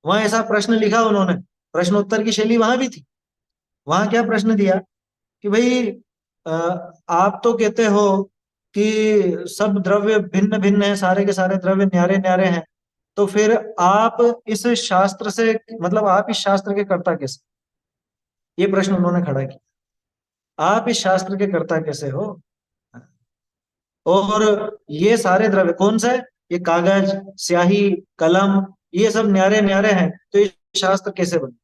[SPEAKER 1] वहां ऐसा प्रश्न लिखा उन्होंने, प्रश्नोत्तर की शैली वहां भी थी। वहां क्या प्रश्न दिया कि भाई अ, आप तो कहते हो कि सब द्रव्य भिन्न भिन्न है, सारे के सारे द्रव्य न्यारे न्यारे हैं, तो फिर आप इस शास्त्र से, मतलब आप इस शास्त्र के कर्ता कैसे? ये प्रश्न उन्होंने खड़ा किया। आप इस शास्त्र के कर्ता कैसे हो? और ये सारे द्रव्य कौन से? ये कागज, स्याही, कलम, ये सब न्यारे न्यारे हैं, तो ये शास्त्र कैसे बने?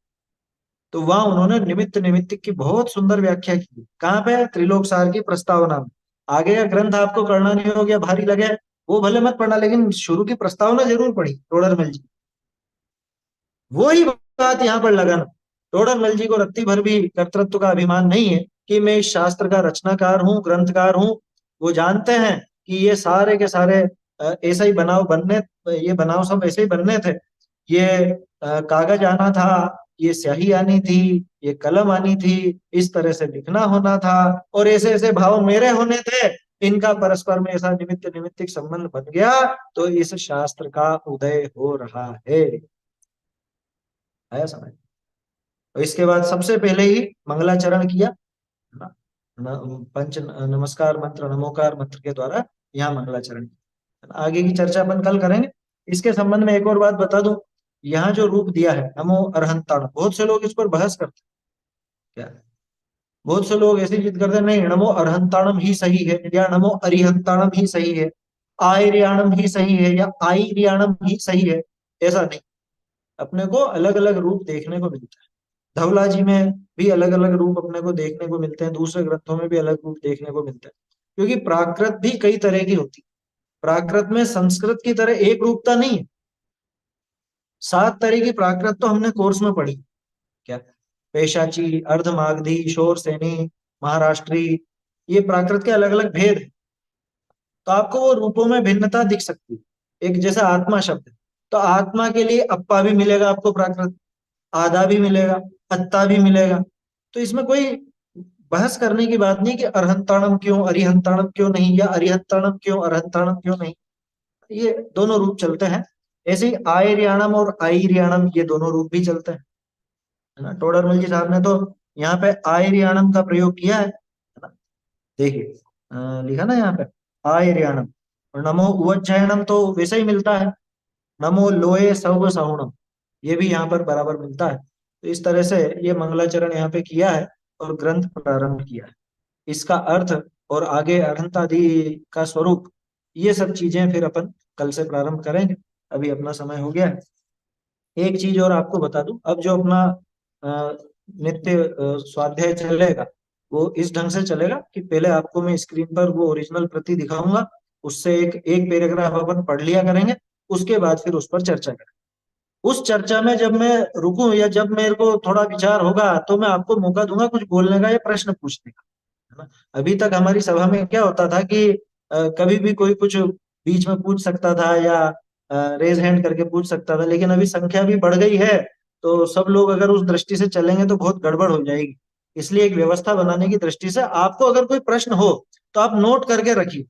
[SPEAKER 1] तो वहां उन्होंने निमित्त निमित्त की बहुत सुंदर व्याख्या की। कहाँ पे? त्रिलोक सार की प्रस्तावना में। आगे का ग्रंथ आपको करना नहीं हो गया, भारी लगे, वो भले मत पढ़ना, लेकिन शुरू की प्रस्तावना जरूर पढ़ी टोडरमल जी। वो ही बात यहाँ पर लगाना। टोडरमल जी को रत्ती भर भी कर्तृत्व का अभिमान नहीं है कि मैं इस शास्त्र का रचनाकार हूँ, ग्रंथकार हूँ, वो जानते हैं कि ये सारे के सारे ऐसा ही ये बनाव सब ऐसे ही बनने थे। ये कागज आना था, ये स्याही आनी थी, ये कलम आनी थी, इस तरह से लिखना होना था, और ऐसे ऐसे भाव मेरे होने थे। इनका परस्पर में ऐसा निमित्त निमित्तिक संबंध बन गया, तो इस शास्त्र का उदय हो रहा है। आया समझ? और इसके बाद सबसे पहले ही मंगलाचरण किया, है ना? पंच नमस्कार मंत्र, नमोकार मंत्र के द्वारा यहाँ मंगलाचरण किया। आगे की चर्चा अपन कल करेंगे। इसके संबंध में एक और बात बता दूं, यहाँ जो रूप दिया है नमो अरहंताण, बहुत से लोग इस पर बहस करते हैं। क्या? बहुत से लोग ऐसी जिद करते हैं, नहीं नमो अरहंताणम ही सही है, या नमो अरिहंताणम ही सही है, आयरियाणम ही सही है, या आईरियाणम ही सही है। ऐसा नहीं, अपने को अलग अलग रूप देखने को मिलता है। धवला जी में भी अलग अलग रूप अपने को देखने को मिलते हैं, दूसरे ग्रंथों में भी अलग रूप देखने को मिलते हैं, क्योंकि प्राकृत भी कई तरह की होती है। प्राकृत में संस्कृत की तरह एक रूपता नहीं है। 7 तरह की प्राकृत तो हमने कोर्स में पढ़ी। क्या? पेशाची, अर्धमागधी, शोर सैनी, महाराष्ट्री, ये प्राकृत के अलग अलग भेद हैं। तो आपको वो रूपों में भिन्नता दिख सकती है। एक जैसा आत्मा शब्द है, तो आत्मा के लिए अप्पा भी मिलेगा आपको प्राकृत, आधा भी मिलेगा, अत्ता भी मिलेगा। तो इसमें कोई बहस करने की बात नहीं कि अरहंताणम क्यों, अरिहंताणम क्यों नहीं, या अरिहंताणम क्यों, अरहंताणम क्यों नहीं। ये दोनों रूप चलते हैं। ऐसे ही आयरियाणम और आईरियाणम, ये दोनों रूप भी चलते हैं, है ना? टोडरमल जी साहब ने तो यहाँ पे आयरियाणम का प्रयोग किया है ना? देखिए, लिखा ना यहाँ पे आयरियाणम। और नमो उवज्जयनम तो वैसे ही मिलता है, नमो लोए सव सहुणम, ये भी यहाँ पर बराबर मिलता है। तो इस तरह से ये मंगलाचरण यहाँ पे किया है और ग्रंथ प्रारंभ किया है। इसका अर्थ और आगे अनंत आदि का स्वरूप, ये सब चीजें फिर अपन कल से प्रारंभ करेंगे। अभी अपना समय हो गया है। एक चीज और आपको बता दूं, अब जो अपना नित्य स्वाध्याय चलेगा, वो इस ढंग से चलेगा कि पहले आपको मैं स्क्रीन पर वो ओरिजिनल प्रति दिखाऊंगा, उससे एक एक पैराग्राफ अपन पढ़ लिया करेंगे, उसके बाद फिर उस पर चर्चा करेंगे। उस चर्चा में जब मैं रुकूं या जब मेरे को थोड़ा विचार होगा, तो मैं आपको मौका दूंगा कुछ बोलने का या प्रश्न पूछने का, है ना? अभी तक हमारी सभा में क्या होता था कि कभी भी कोई कुछ बीच में पूछ सकता था, या रेज हैंड करके पूछ सकता था, लेकिन अभी संख्या भी बढ़ गई है, तो सब लोग अगर उस दृष्टि से चलेंगे तो बहुत गड़बड़ हो जाएगी। इसलिए एक व्यवस्था बनाने की दृष्टि से आपको अगर कोई प्रश्न हो, तो आप नोट करके रखिए,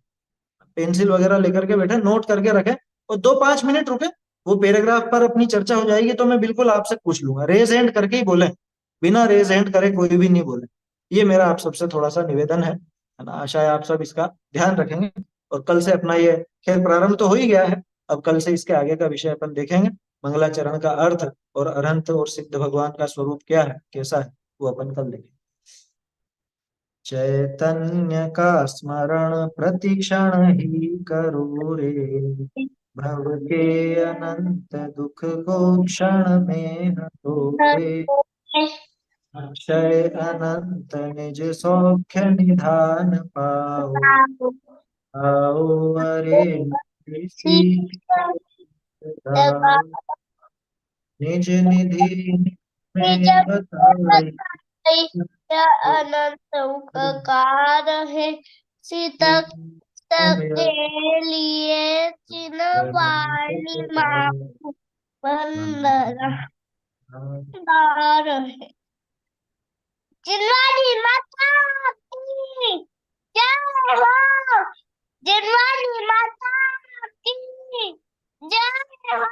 [SPEAKER 1] पेंसिल वगैरह लेकर के बैठे, नोट करके रखें, और 2-5 मिनट रुके, वो पैराग्राफ पर अपनी चर्चा हो जाएगी, तो मैं बिल्कुल आपसे पूछ लूंगा। रेज हैंड करके ही बोले, बिना रेज हैंड करे कोई भी नहीं बोले। ये मेरा आप सबसे थोड़ा सा निवेदन है ना? आशा है आप सब इसका ध्यान रखेंगे। और कल से अपना ये, खैर प्रारंभ तो हो ही गया है, अब कल से इसके आगे का विषय अपन देखेंगे। मंगलाचरण का अर्थ और अरहंत और सिद्ध भगवान का स्वरूप क्या है, कैसा है, वो अपन कल देखेंगे। चैतन्य का स्मरण प्रतिक्षण ही करो रे, भव के अनंत दुख को क्षण में हटो रे, अक्षय अनंत निज सौख्य निधान पाओ, आओ अरे निधि दाओ, निज निधि में बताओ।
[SPEAKER 3] अनंत उपकार है, सीता के लिए चिन्हवाणी माँ वंदना दार है। चिन्हवाणी माता की जय हो, चिन्हवाणी माता की जय हो।